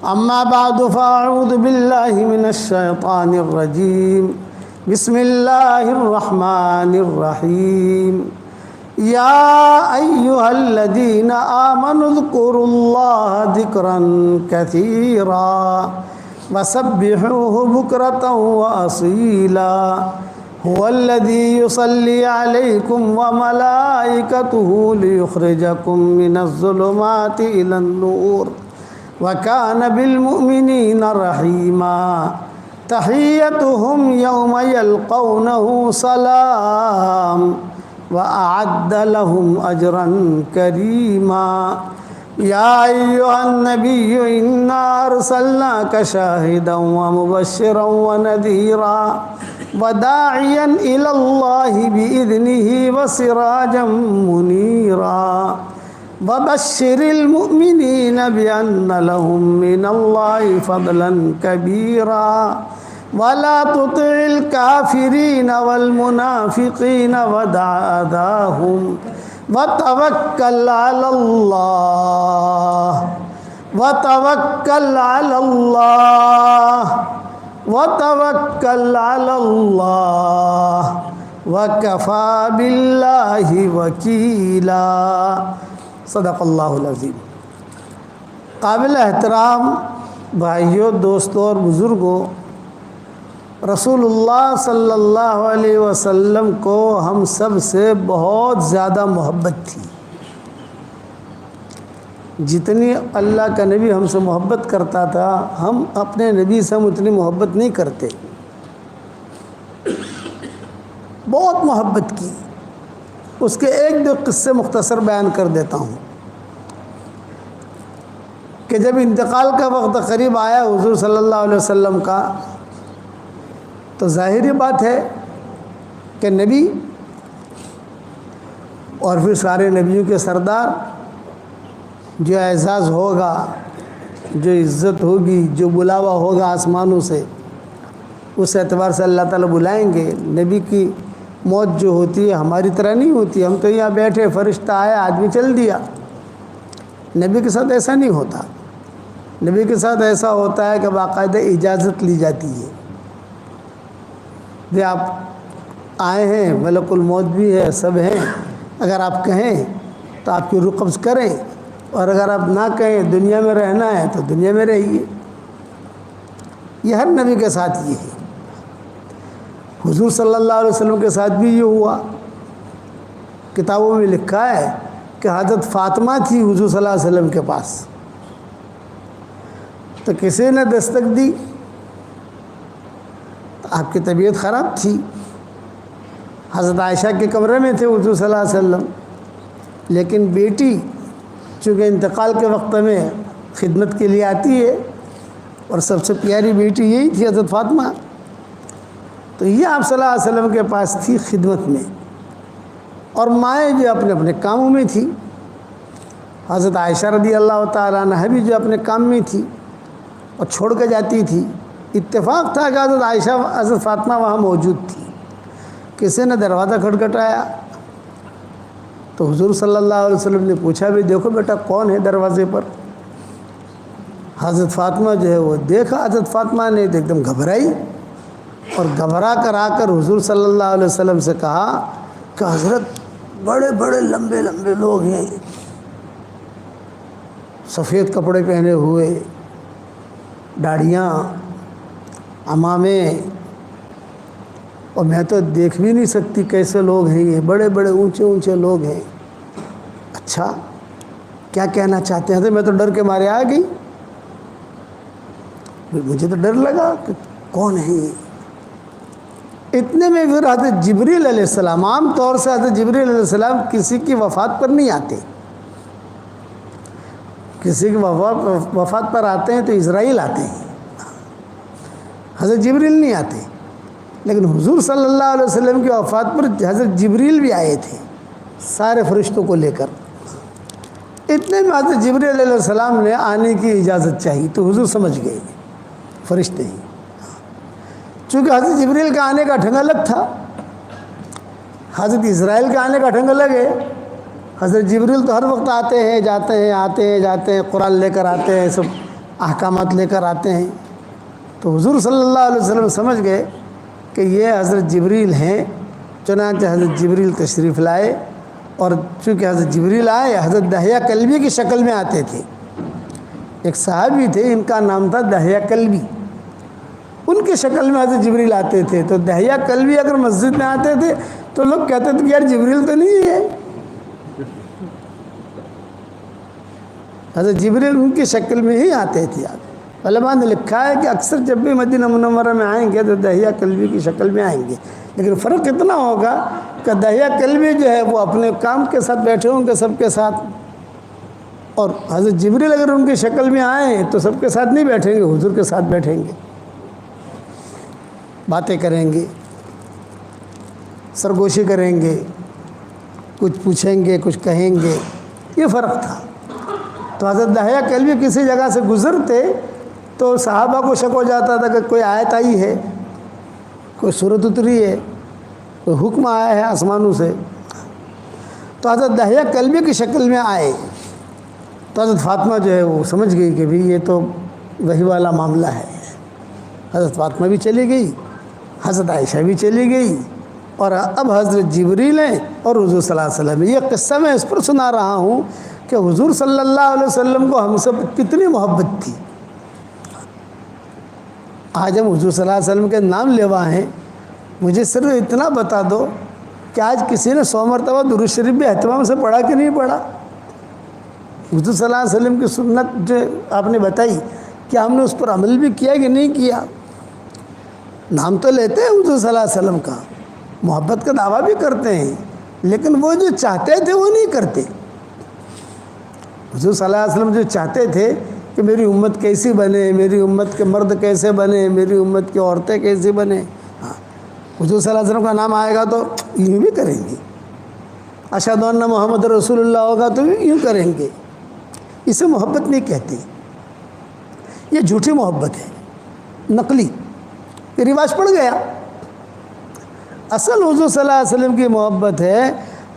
أما بعد فأعوذ بالله من الشيطان الرجيم بسم الله الرحمن الرحيم يا أيها الذين آمنوا اذكروا الله ذكرا كثيرا وسبحوه بكرة وأصيلا هو الذي يصلي عليكم وملائكته ليخرجكم من الظلمات إلى النور وكان بالمؤمنين رحيما تحيتهم يوم يلقونه سلام وأعد لهم أجرا كريما يا أيها النبي إنا أرسلناك شاهدا ومبشرا ونذيرا وداعيا إلى الله بإذنه وسراجا منيرا وبشر المؤمنين بأن لهم من الله فضلا كبيرا ولا تطع الكافرين والمنافقين ودع أذاهم وتوكل على الله وتوكل على الله وتوكل على الله وكفى بالله وكيلا صدق اللہ العظیم۔ قابل احترام بھائیوں، دوستوں اور بزرگوں، رسول اللہ صلی اللہ علیہ وسلم کو ہم سب سے بہت زیادہ محبت تھی۔ جتنی اللہ کا نبی ہم سے محبت کرتا تھا، ہم اپنے نبی سے ہم اتنی محبت نہیں کرتے، بہت محبت کی۔ اس کے ایک دو قصے مختصر بیان کر دیتا ہوں کہ جب انتقال کا وقت قریب آیا حضور صلی اللہ علیہ وسلم کا، تو ظاہری بات ہے کہ نبی اور پھر سارے نبیوں کے سردار، جو اعزاز ہوگا، جو عزت ہوگی، جو بلاوا ہوگا آسمانوں سے، اس اعتبار سے اللہ تعالیٰ بلائیں گے۔ نبی کی موت جو ہوتی ہے ہماری طرح نہیں ہوتی، ہم تو یہاں بیٹھے، فرشتہ آیا، آدمی چل دیا۔ نبی کے ساتھ ایسا نہیں ہوتا۔ نبی کے ساتھ ایسا ہوتا ہے کہ باقاعدہ اجازت لی جاتی ہے کہ آپ آئے ہیں، ملک الموت بھی ہے، سب ہیں، اگر آپ کہیں تو آپ کی روح قبض کریں، اور اگر آپ نہ کہیں دنیا میں رہنا ہے تو دنیا میں رہیے۔ یہ ہر نبی کے ساتھ یہ ہے۔ حضور صلی اللہ علیہ وسلم کے ساتھ بھی یہ ہوا۔ کتابوں میں لکھا ہے کہ حضرت فاطمہ تھی حضور صلی اللہ علیہ وسلم کے پاس، تو کسی نے دستک دی، تو آپ کی طبیعت خراب تھی، حضرت عائشہ کے کمرے میں تھے حضور صلی اللہ علیہ وسلم، لیکن بیٹی چونکہ انتقال کے وقت میں خدمت کے لیے آتی ہے، اور سب سے پیاری بیٹی یہی تھی حضرت فاطمہ، تو یہ آپ صلی اللہ علیہ وسلم کے پاس تھی خدمت میں، اور مائیں جو اپنے اپنے کاموں میں تھی۔ حضرت عائشہ رضی اللہ تعالیٰ عنہ بھی جو اپنے کام میں تھی اور چھوڑ کے جاتی تھی۔ اتفاق تھا کہ حضرت عائشہ حضرت فاطمہ وہاں موجود تھی۔ کسی نے دروازہ کھٹکھٹایا تو حضور صلی اللہ علیہ وسلم نے پوچھا بھی دیکھو بیٹا کون ہے دروازے پر۔ حضرت فاطمہ جو ہے وہ دیکھا، حضرت فاطمہ نے ایک دم گھبرائی، اور گھبرا کر آ کر حضور صلی اللہ علیہ وسلم سے کہا کہ حضرت بڑے بڑے لمبے لمبے لوگ ہیں، سفید کپڑے پہنے ہوئے، داڑھیاں، عمامے، اور میں تو دیکھ بھی نہیں سکتی کیسے لوگ ہیں یہ، بڑے بڑے اونچے اونچے لوگ ہیں۔ اچھا کیا کہنا چاہتے ہیں؟ میں تو ڈر کے مارے آ گئی، مجھے تو ڈر لگا کہ کون ہے یہ۔ اتنے میں پھر حضرت جبریل علیہ السلام، عام طور سے حضرت جبریل علیہ السلام کسی کی وفات پر نہیں آتے، کسی کی وفات پر آتے ہیں تو اسرائیل آتے ہیں، حضرت جبریل نہیں آتے۔ لیکن حضور صلی اللہ علیہ وسلم کی وفات پر حضرت جبریل بھی آئے تھے سارے فرشتوں کو لے کر۔ اتنے میں حضرت جبریل علیہ السلام نے آنے کی اجازت چاہی تو حضور سمجھ گئے فرشتے ہیں، چونکہ حضرت جبریل کا آنے کا ڈھنگ الگ تھا، حضرت اسرائیل کا آنے کا ڈھنگ الگ ہے۔ حضرت جبریل تو ہر وقت آتے ہیں جاتے ہیں، آتے ہیں جاتے ہیں، قرآن لے کر آتے ہیں، سب احکامات لے کر آتے ہیں۔ تو حضور صلی اللہ علیہ وسلم سمجھ گئے کہ یہ حضرت جبریل ہیں، چنانچہ حضرت جبریل تشریف لائے، اور چونکہ حضرت جبریل آئے حضرت دحیہ کلبی کی شکل میں آتے تھے۔ ایک صحابی تھے، ان کا نام تھا دحیہ کلبی، ان کی شکل میں حضرت جبریل آتے تھے۔ تو دحیہ کلبی اگر مسجد میں آتے تھے تو لوگ کہتے تھے کہ یار جبریل تو نہیں ہے، حضرت جبریل ان کی شکل میں ہی آتے تھے۔ علماء نے لکھا ہے کہ اکثر جب بھی مدینہ منورہ میں آئیں گے تو دحیہ کلبی کی شکل میں آئیں گے، لیکن فرق اتنا ہوگا کہ دحیہ کلبی جو ہے وہ اپنے کام کے ساتھ بیٹھے ہوں گے سب کے ساتھ، اور حضرت جبریل اگر ان کی شکل میں آئیں تو سب کے ساتھ نہیں بیٹھیں گے، حضور کے ساتھ بیٹھیں گے، باتیں کریں گے، سرگوشی کریں گے، کچھ پوچھیں گے، کچھ کہیں گے، یہ فرق تھا۔ تو حضرت دحیہ کلبی کسی جگہ سے گزرتے تو صحابہ کو شک ہو جاتا تھا کہ کوئی آیت آئی ہے، کوئی سورت اتری ہے، کوئی حکم آیا ہے آسمانوں سے۔ تو حضرت دحیہ کلبی کی شکل میں آئے تو حضرت فاطمہ جو ہے وہ سمجھ گئی کہ بھی یہ تو وحی والا معاملہ ہے۔ حضرت فاطمہ بھی چلی گئی، حضرت عائشہ بھی چلی گئی، اور اب حضرت جبریل ہیں اور حضور صلی اللہ علیہ وسلم۔ یہ قصہ میں اس پر سنا رہا ہوں کہ حضور صلی اللہ علیہ وسلم کو ہم سب کتنی محبت تھی۔ آج ہم حضور صلی اللہ علیہ وسلم کے نام لیوا ہیں، مجھے صرف اتنا بتا دو کہ آج کسی نے 100 مرتبہ درود شریف بھی اہتمام سے پڑھا کہ نہیں پڑھا؟ حضور صلی اللہ علیہ وسلم کی سنت جو آپ نے بتائی، کیا ہم نے اس پر عمل بھی کیا کہ نہیں کیا؟ نام تو لیتے ہیں حضور صلی اللہ علیہ وسلم کا، محبت کا دعویٰ بھی کرتے ہیں، لیکن وہ جو چاہتے تھے وہ نہیں کرتے۔ حضور صلی اللہ علیہ وسلم جو چاہتے تھے کہ میری امت کیسی بنے، میری امت کے مرد کیسے بنے، میری امت کی عورتیں کیسی بنے، ہاں حضور صلی اللہ علیہ وسلم کا نام آئے گا تو یوں بھی کریں گے، اشہد ان محمد رسول اللہ ہوگا تو یوں کریں گے۔ اسے محبت نہیں کہتے، یہ جھوٹی محبت ہے، نقلی، یہ رواج پڑ گیا۔ اصل حضور صلی اللہ علیہ وسلم کی محبت ہے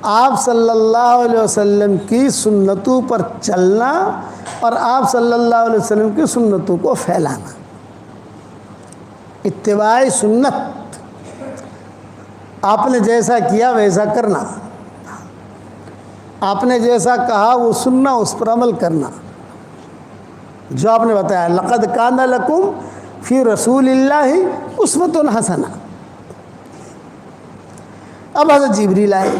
آپ صلی اللہ علیہ وسلم کی سنتوں پر چلنا اور آپ صلی اللہ علیہ وسلم کی سنتوں کو پھیلانا، اتباع سنت، آپ نے جیسا کیا ویسا کرنا، آپ نے جیسا کہا وہ سننا، اس پر عمل کرنا، جو آپ نے بتایا لقد کان لکم فی رسول اللہ اسوۃ حسنہ۔ اب حضرت جبریل آئے،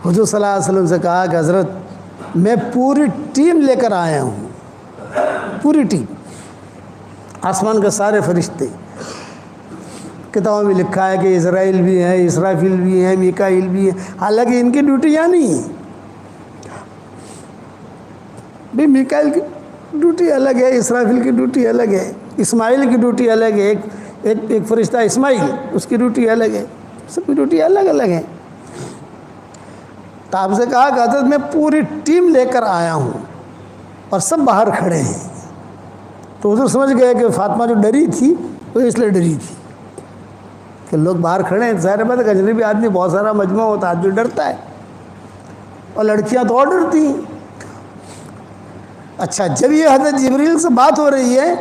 حضور صلی اللہ علیہ وسلم سے کہا کہ حضرت میں پوری ٹیم لے کر آیا ہوں، پوری ٹیم، آسمان کے سارے فرشتے، کتابوں میں لکھا ہے کہ اسرائیل بھی ہیں، اسرافیل بھی ہیں، میکائیل بھی ہیں، حالانکہ ان کی ڈیوٹی یہاں نہیں ہے بھی، میکائیل کی ڈیوٹی الگ ہے، اسرافیل کی ڈیوٹی الگ ہے، اسماعیل کی ڈیوٹی الگ ہے، ایک فرشتہ اسماعیل، اس کی ڈیوٹی الگ ہے، سب کی ڈیوٹی الگ الگ ہے۔ تو آپ سے کہا کہ حضرت میں پوری ٹیم لے کر آیا ہوں اور سب باہر کھڑے ہیں۔ تو حضور سمجھ گئے کہ فاطمہ جو ڈری تھی وہ اس لیے ڈری تھی کہ لوگ باہر کھڑے ہیں، ظاہر بات ہے اجنبی آدمی بہت سارا مجمع ہوتا ہے، آدمی ڈرتا ہے، اور لڑکیاں تو اور ڈرتی ہیں۔ اچھا، جب یہ حضرت جبریل سے بات ہو رہی ہے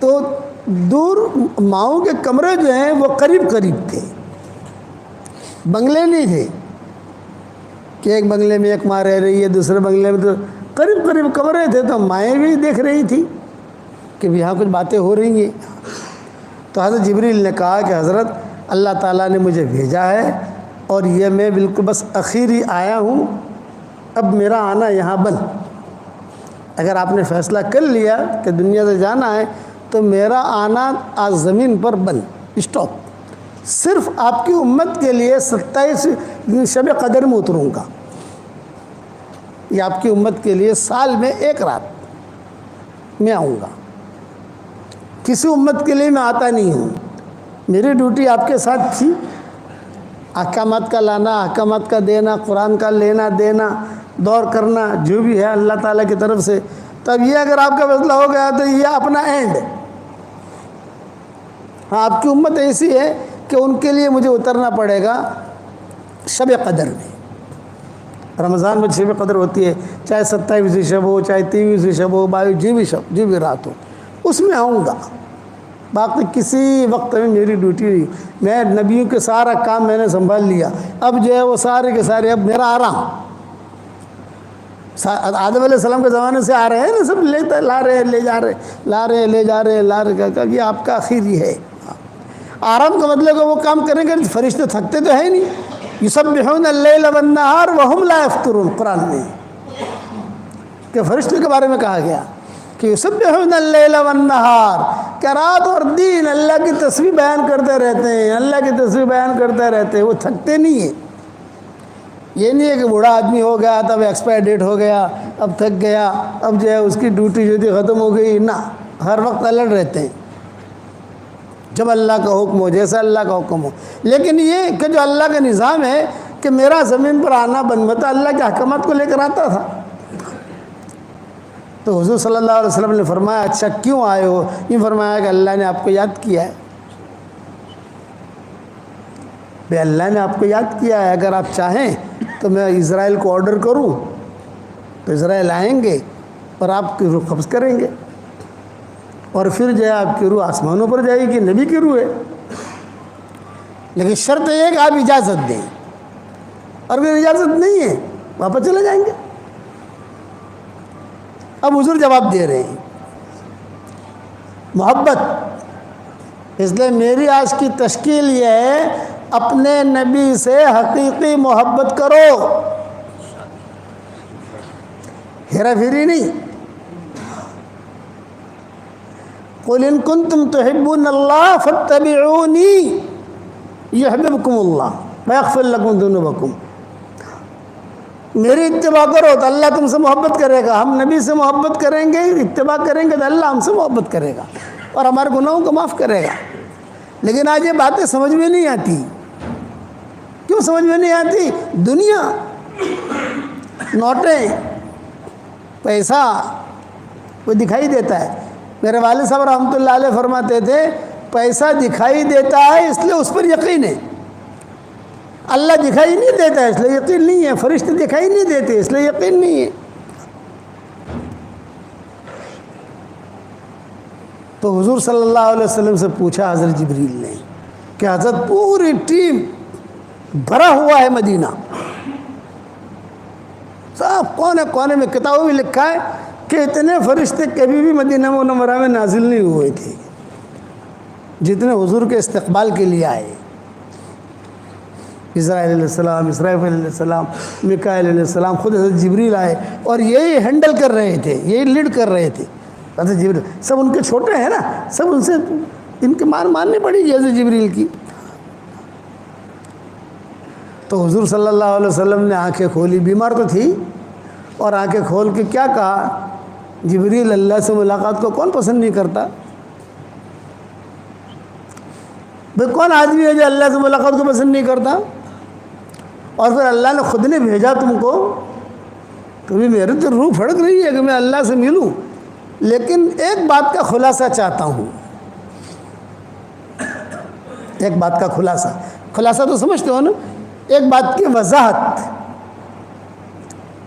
تو دور ماؤں کے کمرے جو ہیں وہ قریب قریب تھے، بنگلے نہیں تھے کہ ایک بنگلے میں ایک ماں رہ رہی ہے، دوسرے بنگلے میں، تو قریب قریب کمرے تھے، تو مائیں بھی دیکھ رہی تھی کہ یہاں کچھ باتیں ہو رہی ہیں۔ تو حضرت جبریل نے کہا کہ حضرت اللہ تعالیٰ نے مجھے بھیجا ہے اور یہ میں بالکل بس اخیری آیا ہوں، اب میرا آنا یہاں بند، اگر آپ نے فیصلہ کر لیا کہ دنیا سے جانا ہے تو میرا آنا آج زمین پر بند، اسٹاپ، صرف آپ کی امت کے لیے 27 شب قدر میں اتروں گا، یہ آپ کی امت کے لیے سال میں ایک رات میں آؤں گا، کسی امت کے لیے میں آتا نہیں ہوں۔ میری ڈیوٹی آپ کے ساتھ تھی، احکامات کا لانا، احکامات کا دینا، قرآن کا لینا دینا، دور کرنا، جو بھی ہے اللہ تعالیٰ کی طرف سے۔ تب یہ اگر آپ کا فیصلہ ہو گیا تو یہ اپنا اینڈ، ہاں آپ کی امت ایسی ہے کہ ان کے لیے مجھے اترنا پڑے گا شب قدر میں، رمضان میں شب قدر ہوتی ہے، چاہے 27ویں شب ہو، چاہے 23ویں شب ہو، 22ویں شب جو بھی رات ہو، اس میں آؤں گا۔ باقی کسی وقت میں میری ڈیوٹی نہیں، میں نبیوں کے سارا کام میں نے سنبھال لیا، اب جو ہے وہ سارے کے سارے اب میرا آرام۔ آدم علیہ السلام کے زمانے سے آ رہے ہیں نا، سب لا رہے لے جا رہے، لا رہے لے جا رہے، لا رہے، کہ یہ آپ کا آخری ہے۔ آرام کا مطلب ہے وہ کام کریں گے، فرشتے تھکتے تو ہے نہیں۔ یسبحون اللیل والنہار وہم لا یفترون، قرآن میں کہ فرشتوں کے بارے میں کہا گیا کہ یسبحون اللیل والنہار، کہ رات اور دن اللہ کی تسبیح بیان کرتے رہتے ہیں، اللہ کی تسبیح بیان کرتے رہتے ہیں، وہ تھکتے نہیں ہیں۔ یہ نہیں ہے کہ بوڑھا آدمی ہو گیا تب ایکسپائر ڈیٹ ہو گیا، اب تھک گیا، اب جو ہے اس کی ڈیوٹی جو تھی ختم ہو گئی، نہ، ہر وقت الرٹ رہتے ہیں جب اللہ کا حکم ہو، جیسا اللہ کا حکم ہو۔ لیکن یہ کہ جو اللہ کا نظام ہے کہ میرا زمین پر آنا بند متا، اللہ کے احکامات کو لے کر آتا تھا۔ تو حضور صلی اللہ علیہ وسلم نے فرمایا اچھا کیوں آئے ہو؟ یہ فرمایا کہ اللہ نے آپ کو یاد کیا ہے، بے اللہ نے آپ کو یاد کیا ہے، اگر آپ چاہیں تو میں اسرائیل کو آرڈر کروں تو اسرائیل آئیں گے اور آپ کی روح قبض کریں گے، اور پھر جو ہے آپ کی روح آسمانوں پر جائے گی، نبی کی روح ہے۔ لیکن شرط یہ ہے کہ آپ اجازت دیں، اور اگر اجازت نہیں ہے واپس چلے جائیں گے۔ اب حضور جواب دے رہے ہیں، محبت، اس لیے میری آج کی تشکیل یہ ہے اپنے نبی سے حقیقی محبت کرو، ہیرا پھیری نہیں۔ قل ان کنتم تحبون اللہ فاتبعونی یحببکم اللہ ویغفر لکم ذنوبکم، میری اتباع کرو تو اللہ تم سے محبت کرے گا، ہم نبی سے محبت کریں گے، اتباع کریں گے تو اللہ ہم سے محبت کرے گا اور ہمارے گناہوں کو معاف کرے گا۔ لیکن آج یہ باتیں سمجھ میں نہیں آتی۔ کیوں سمجھ میں نہیں آتی؟ دنیا، نوٹیں، پیسہ وہ دکھائی دیتا ہے۔ میرے والد صاحب رحمۃ اللہ علیہ فرماتے تھے پیسہ دکھائی دیتا ہے اس لیے اس پر یقین ہے، اللہ دکھائی نہیں دیتا ہے اس لیے یقین نہیں ہے، فرشتے دکھائی نہیں دیتے اس لیے یقین نہیں ہے۔ تو حضور صلی اللہ علیہ وسلم سے پوچھا حضرت جبریل نے کہ حضرت پوری ٹیم بھرا ہوا ہے مدینہ، سب کونے کونے میں، کتابوں میں لکھا ہے کہ اتنے فرشتے کبھی بھی مدینہ منورہ میں نازل نہیں ہوئے تھے جتنے حضور کے استقبال کے لیے آئے۔ اسرائیل علیہ السلام، اسرافیل علیہ السلام، میکائیل علیہ السلام، خود حضرت جبریل آئے اور یہی ہینڈل کر رہے تھے، یہی لیڈ کر رہے تھے حضرت جبریل۔ سب ان کے چھوٹے ہیں نا، سب ان سے ان کی ماننی پڑی حضرت جبریل کی۔ تو حضور صلی اللہ علیہ وسلم نے آنکھیں کھولی، بیمار تو تھی، اور آنکھیں کھول کے کیا کہا؟ جبریل، اللہ سے ملاقات کو کون پسند نہیں کرتا؟ بھئی کون آدمی ہے جو اللہ سے ملاقات کو پسند نہیں کرتا؟ اور پھر اللہ نے خود نے بھیجا تم کو، کبھی میرے تو روح پھڑک رہی ہے کہ میں اللہ سے ملوں، لیکن ایک بات کا خلاصہ چاہتا ہوں، ایک بات کا خلاصہ تو سمجھتے ہو نا، ایک بات کی وضاحت،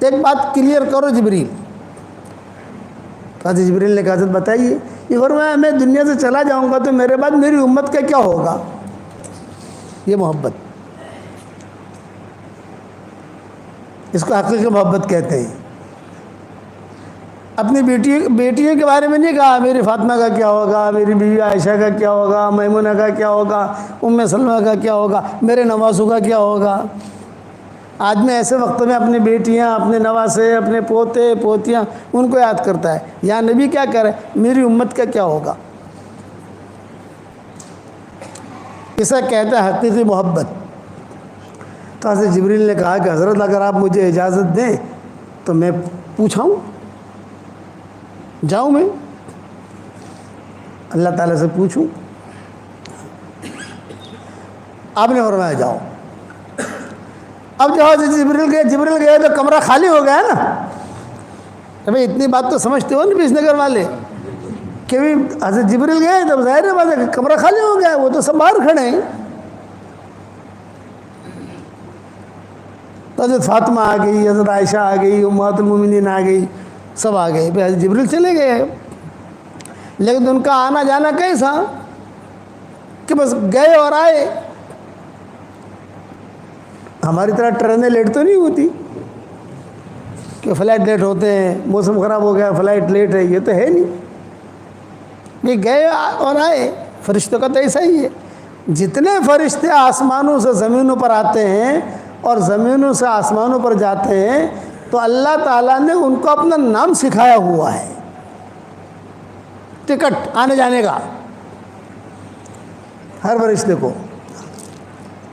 ایک بات کلیئر کرو جبریل۔ حضرت جبریل نے کہا حضرت بتائیے۔ یہ فرمایا میں دنیا سے چلا جاؤں گا تو میرے بعد میری امت کا کیا ہوگا؟ یہ محبت، اس کو حقیقی محبت کہتے ہیں۔ اپنی بیٹیوں کے بارے میں نہیں کہا میری فاطمہ کا کیا ہوگا، میری بیوی عائشہ کا کیا ہوگا، میمونہ کا کیا ہوگا، ام سلمہ کا کیا ہوگا، میرے نواسوں کا کیا ہوگا۔ آدمی ایسے وقت میں اپنی بیٹیاں، اپنے نواسے، اپنے پوتے پوتیاں ان کو یاد کرتا ہے۔ یا نبی کیا کہہ رہے ہیں؟ میری امت کا کیا ہوگا؟ اسے کہتا ہے حقیقی محبت۔ تو حضرت جبریل نے کہا کہ حضرت اگر آپ مجھے اجازت دیں تو میں پوچھاؤں، جاؤں میں اللہ تعالیٰ سے پوچھوں؟ آپ نے فرمایا جاؤ۔ اب جو حضرت جبریل گئے تو کمرہ خالی ہو گیا نا۔ بھائی اتنی بات تو سمجھتے ہو نا بیس نگر والے کہ حضرت جبریل گئے تو ظاہر بات ہے کہ کمرہ خالی ہو گیا، وہ تو سب باہر کھڑے ہیں۔ تو حضرت فاطمہ آ گئی، حضرت عائشہ آ گئی، امہات المومنین آ گئی، سب آ گئے. پھر حضرت جبریل چلے گئے. لیکن ان کا آنا جانا کیسا کہ بس گئے اور آئے. ہماری طرح ٹرینیں لیٹ تو نہیں ہوتی کہ فلائٹ لیٹ ہوتے ہیں، موسم خراب ہو گیا فلائٹ لیٹ ہے، یہ تو ہے نہیں. یہ گئے اور آئے. فرشتوں کا تو ایسا ہی ہے. جتنے فرشتے آسمانوں سے زمینوں پر آتے ہیں اور زمینوں سے آسمانوں پر جاتے ہیں تو اللہ تعالیٰ نے ان کو اپنا نام سکھایا ہوا ہے، ٹکٹ آنے جانے کا. ہر فرشتے کو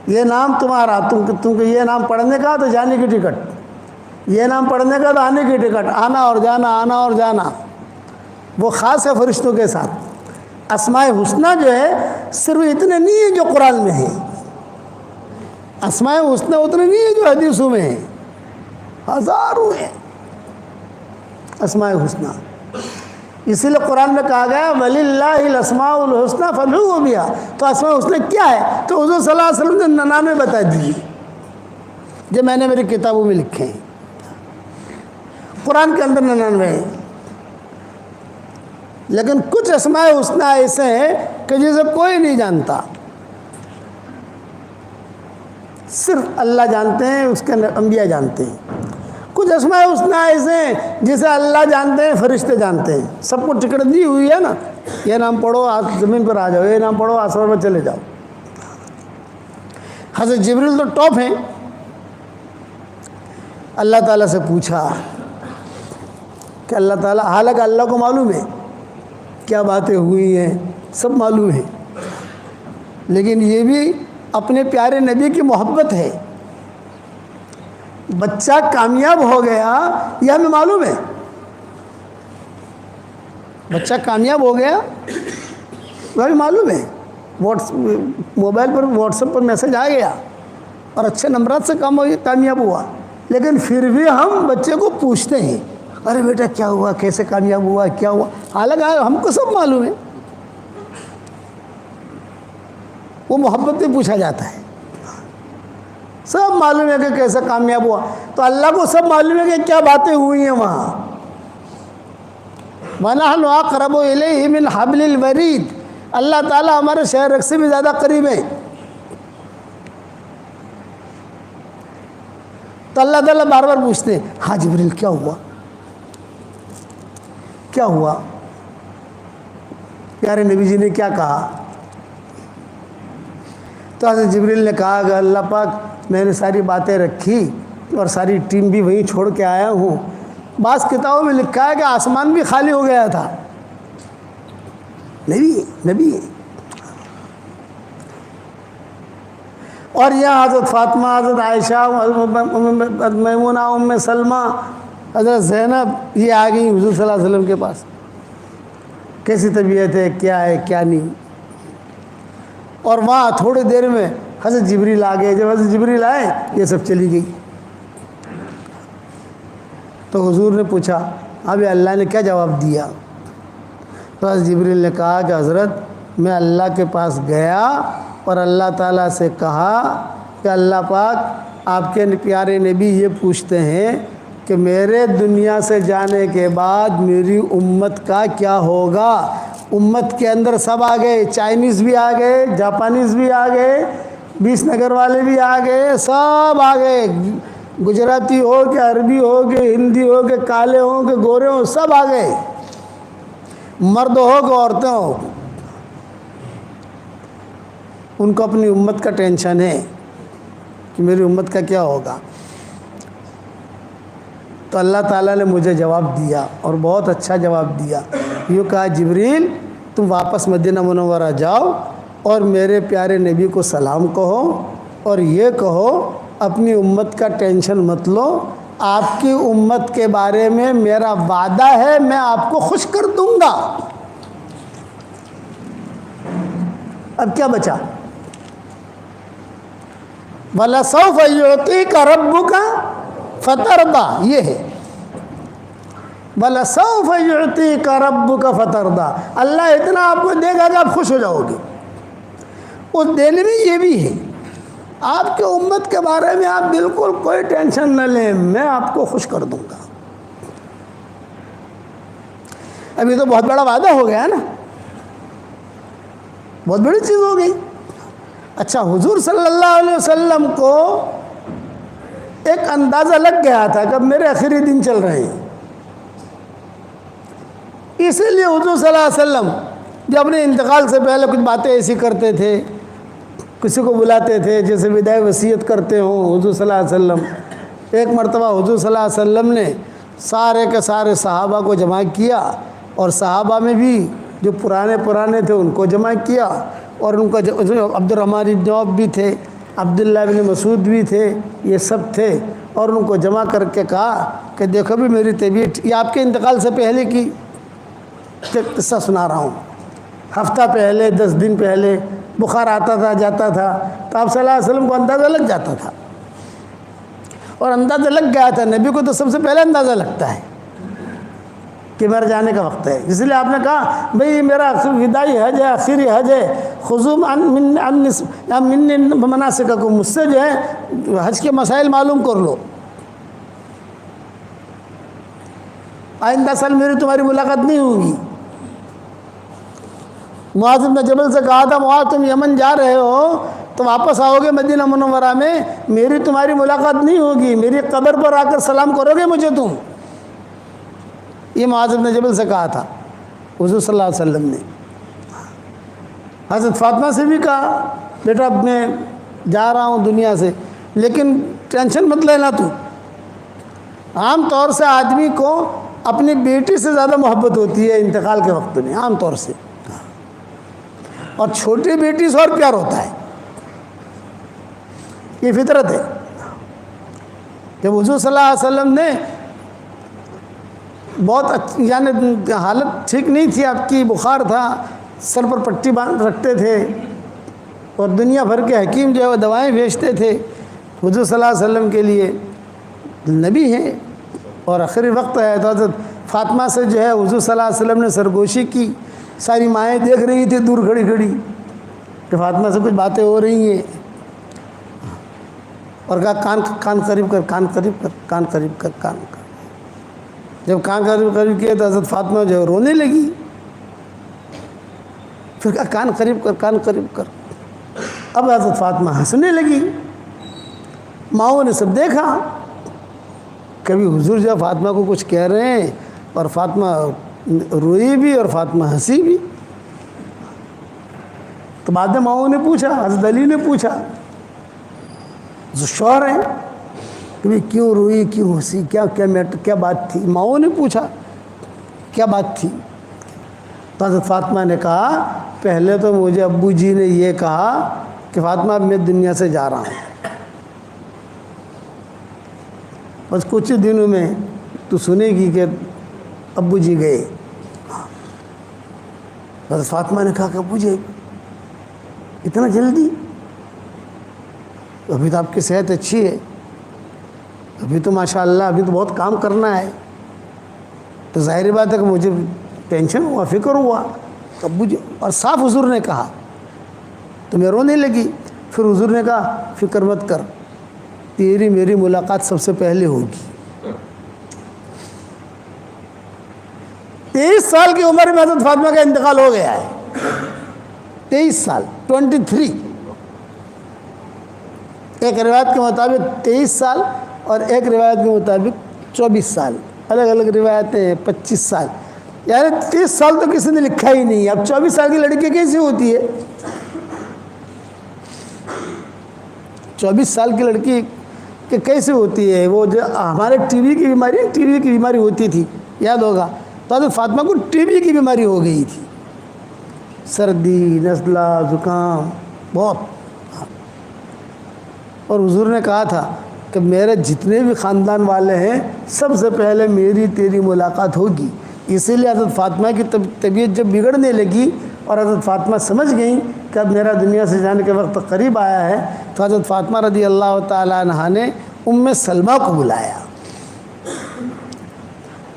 یہ نام تمہارا، تم کو یہ نام پڑھنے کا تو جانے کی ٹکٹ، یہ نام پڑھنے کا تو آنے کی ٹکٹ، آنا اور جانا، آنا اور جانا. وہ خاص ہے فرشتوں کے ساتھ. اسماء حسنہ جو ہے صرف اتنے نہیں ہیں جو قرآن میں ہیں، اسماء حسنہ اتنے نہیں ہیں جو حدیثوں میں ہیں، ہزاروں ہیں اسماء حسنہ. اسی لیے قرآن میں کہا گیا وَلِلَّهِ الْأَسْمَاءُ الْحُسْنَى فَادْعُوهُ بِهَا. تو اسماء حسنہ کیا ہے؟ تو حضور صلی اللہ علیہ وسلم نے 99 بتا دیے جو میں نے میری کتابوں میں لکھے ہیں. قرآن کے اندر 99 ہیں. لیکن کچھ اسماء حسنہ ایسے ہیں کہ جسے کوئی نہیں جانتا، صرف اللہ جانتے ہیں، اس کے انبیاء جانتے ہیں. کچھ اسماء حسنہ ایسے ہیں جسے اللہ جانتے ہیں، فرشتے جانتے ہیں. سب کو ٹکٹ دی ہوئی ہے نا، یہ نام پڑھو زمین پر آ جاؤ، یہ نام پڑھو آسمان پر چلے جاؤ. حضرت جبریل تو ٹاپ ہیں. اللہ تعالیٰ سے پوچھا کہ اللہ تعالیٰ، حالانکہ اللہ کو معلوم ہے کیا باتیں ہوئی ہیں، سب معلوم ہے، لیکن یہ بھی اپنے پیارے نبی کی محبت ہے. بچہ کامیاب ہو گیا یہ ہمیں معلوم ہے، بچہ کامیاب ہو گیا وہ ہمیں معلوم ہے. موبائل پر واٹس ایپ پر میسج آ گیا اور اچھے نمبرات سے کامیاب ہوا، لیکن پھر بھی ہم بچے کو پوچھتے ہیں ارے بیٹا کیا ہوا، کیسے کامیاب ہوا، کیا ہوا، حالانکہ ہم کو سب معلوم ہے. وہ محبت سے پوچھا جاتا ہے، سب معلوم ہے کہ کیسے کامیاب ہوا. تو اللہ کو سب معلوم ہے کہ کیا باتیں ہوئی ہیں وہاں. وَنَحْنُ أَقْرَبُ إِلَيْهِ مِنْ حَبْلِ الْوَرِيدِ. اللہ تعالیٰ ہمارے شہر رگ سے بھی زیادہ قریب ہے. تو اللہ تعالیٰ بار بار پوچھتے ہیں ہاں جبریل کیا ہوا، کیا ہوا، پیارے نبی جی نے کیا کہا. تو حضرت جبریل نے کہا کہ اللہ پاک میں نے ساری باتیں رکھی اور ساری ٹیم بھی وہیں چھوڑ کے آیا ہوں. بعض کتابوں میں لکھا ہے کہ آسمان بھی خالی ہو گیا تھا. نبی اور یہاں حضرت فاطمہ، حضرت عائشہ، میمونہ، ام سلمہ، حضرت زینب یہ آ گئی حضور صلی اللہ علیہ وسلم کے پاس. کیسی طبیعت ہے، کیا ہے کیا نہیں. اور وہاں تھوڑی دیر میں حضرت جبریل آ گئے. جب حضرت جبریل آئے یہ سب چلی گئی. تو حضور نے پوچھا اب اللہ نے کیا جواب دیا. تو حضرت جبریل نے کہا کہ حضرت میں اللہ کے پاس گیا اور اللہ تعالیٰ سے کہا کہ اللہ پاک آپ کے پیارے نبی یہ پوچھتے ہیں کہ میرے دنیا سے جانے کے بعد میری امت کا کیا ہوگا. امت کے اندر سب آ گئے، چائنیز بھی آ گئے، جاپانیز بھی آ گئے، 20 نگر والے بھی آ گئے، سب آ گئے. گجراتی ہو کہ عربی ہو کہ ہندی ہو کہ کالے ہوں کہ گورے ہوں، سب آ گئے، مرد ہو کہ عورتیں ہو. ان کو اپنی امت کا ٹینشن ہے کہ میری امت کا کیا ہوگا. تو اللہ تعالیٰ نے مجھے جواب دیا اور بہت اچھا جواب دیا. یوں کہا جبریل تم واپس مدینہ منورہ جاؤ اور میرے پیارے نبی کو سلام کہو اور یہ کہو اپنی امت کا ٹینشن مت لو، آپ کی امت کے بارے میں میرا وعدہ ہے میں آپ کو خوش کر دوں گا. اب کیا بچا؟ وَلَسَوْفَ يُعْطِيكَ رَبُّكَ فَتَرْضَىٰ. یہ ہے وَلَسَوْفَ يُعْطِيكَ رَبُّكَ فَتَرْضَىٰ. اللہ اتنا آپ کو دے گا کہ آپ خوش ہو جاؤ گے. اس دینے میں یہ بھی ہے آپ کے امت کے بارے میں آپ بالکل کوئی ٹینشن نہ لیں، میں آپ کو خوش کر دوں گا۔ اب یہ تو بہت بڑا وعدہ ہو گیا نا، بہت بڑی چیز ہو گئی۔ اچھا، حضور صلی اللہ علیہ وسلم کو ایک اندازہ لگ گیا تھا کہ اب میرے آخری دن چل رہے ہیں، اسی لیے حضور صلی اللہ علیہ وسلم جو اپنے انتقال سے پہلے کچھ باتیں ایسی کرتے تھے، کسی کو بلاتے تھے جیسے وداع وصیت کرتے ہوں حضور صلی اللہ علیہ وسلم۔ ایک مرتبہ حضور صلی اللہ علیہ وسلم نے سارے کے سارے صحابہ کو جمع کیا، اور صحابہ میں بھی جو پرانے تھے ان کو جمع کیا، اور ان کا عبد الرحمن بن عوف بھی تھے، عبداللہ بن مسعود بھی تھے، یہ سب تھے، اور ان کو جمع کر کے کہا کہ دیکھو بھی میری طبیعت، یہ آپ کے انتقال سے پہلے کی قصہ سنا رہا ہوں، ہفتہ پہلے 10 دن پہلے بخار آتا تھا جاتا تھا، تو آپ صلی اللہ علیہ وسلم کو اندازہ لگ جاتا تھا، اور اندازہ لگ گیا تھا۔ نبی کو تو سب سے پہلے اندازہ لگتا ہے کہ میرے جانے کا وقت ہے، اس لیے آپ نے کہا بھئی میرا وداعی حج ہے، آخری حج ہے، خذوا منی مناسککم، مجھ سے جو ہے حج کے مسائل معلوم کر لو، آئندہ سال میری تمہاری ملاقات نہیں ہوگی۔ معاذ بن جبل سے کہا تھا معاذ تم یمن جا رہے ہو تو واپس آؤ گے مدینہ منورہ میں، میری تمہاری ملاقات نہیں ہوگی، میری قبر پر آ کر سلام کرو گے مجھے تم، یہ معاذ بن جبل سے کہا تھا حضور صلی اللہ علیہ وسلم نے۔ حضرت فاطمہ سے بھی کہا بیٹا اب میں جا رہا ہوں دنیا سے، لیکن ٹینشن مت لینا تو۔ عام طور سے آدمی کو اپنی بیٹی سے زیادہ محبت ہوتی ہے انتقال کے وقت میں، عام طور سے، اور چھوٹی بیٹی سے اور پیار ہوتا ہے، یہ فطرت ہے۔ جب حضور صلی اللہ علیہ وسلم نے بہت یعنی حالت ٹھیک نہیں تھی آپ کی، بخار تھا، سر پر پٹی باندھ رکھتے تھے، اور دنیا بھر کے حکیم جو ہے وہ دوائیں بھیجتے تھے حضور صلی اللہ علیہ وسلم کے لیے، نبی ہیں اور آخری وقت ہے، تو حضرت فاطمہ سے جو ہے حضور صلی اللہ علیہ وسلم نے سرگوشی کی، ساری مائیں دیکھ رہی تھی دور کھڑی کھڑی کہ فاطمہ سے کچھ باتیں ہو رہی ہیں، اور کہا کان قریب کر، کان قریب کر، کان قریب کر، کان کر۔ جب کان قریب کیا تو حضرت فاطمہ جو ہے رونے لگی، پھر کہا کان قریب کر، کان قریب کر۔ اب حضرت فاطمہ ہنسنے لگی، ماؤں نے سب دیکھا، کبھی حضور جو فاطمہ کو کچھ کہہ رہے ہیں اور فاطمہ روئی بھی اور فاطمہ ہنسی بھی۔ تو بعد میں ماؤں نے پوچھا، حضرت علی نے پوچھا، جو شوہر ہیں کہ بھئی کیوں روئی، کیوں ہنسی، کیا بات تھی؟ ماؤں نے پوچھا کیا بات تھی؟ تو حضرت فاطمہ نے کہا پہلے تو مجھے ابو جی نے یہ کہا کہ فاطمہ اب میں دنیا سے جا رہا ہوں، بس کچھ ہی دنوں میں تو سنے گی کہ ابو جی گئے۔ حضرت فاطمہ نے کہا کہ ابو جی اتنا جلدی؟ ابھی تو آپ کی صحت اچھی ہے، ابھی تو ماشاءاللہ ابھی تو بہت کام کرنا ہے، تو ظاہر بات ہے کہ مجھے ٹینشن ہوا، فکر ہوا، تو ابو جی، اور صاف حضور نے کہا، تو میں رونے لگی۔ پھر حضور نے کہا فکر مت کر، تیری میری ملاقات سب سے پہلے ہوگی۔ 23 سال کی عمر میں حضرت فاطمہ کا انتقال ہو گیا ہے، 23 سال، 23۔ ایک روایت کے مطابق 23 سال اور ایک روایت کے مطابق 24 سال، الگ الگ روایتیں ہیں، 25 سال، یعنی 30 سال تو کسی نے لکھا ہی نہیں۔ اب 24 سال کی لڑکی کیسی ہوتی ہے؟ 24 سال کی لڑکی کہ کیسے ہوتی ہے؟ وہ جو ہمارے ٹی وی کی بیماری ہوتی تھی، یاد ہوگا، تو حضرت فاطمہ کو ٹی وی کی بیماری ہو گئی تھی، سردی، نزلہ، زکام بہت، اور حضور نے کہا تھا کہ میرے جتنے بھی خاندان والے ہیں سب سے پہلے میری تیری ملاقات ہوگی۔ اسی لیے حضرت فاطمہ کی طبیعت جب بگڑنے لگی اور حضرت فاطمہ سمجھ گئیں کہ اب میرا دنیا سے جانے کے وقت قریب آیا ہے، تو حضرت فاطمہ رضی اللہ تعالیٰ عنہا نے ام سلمہ کو بلایا،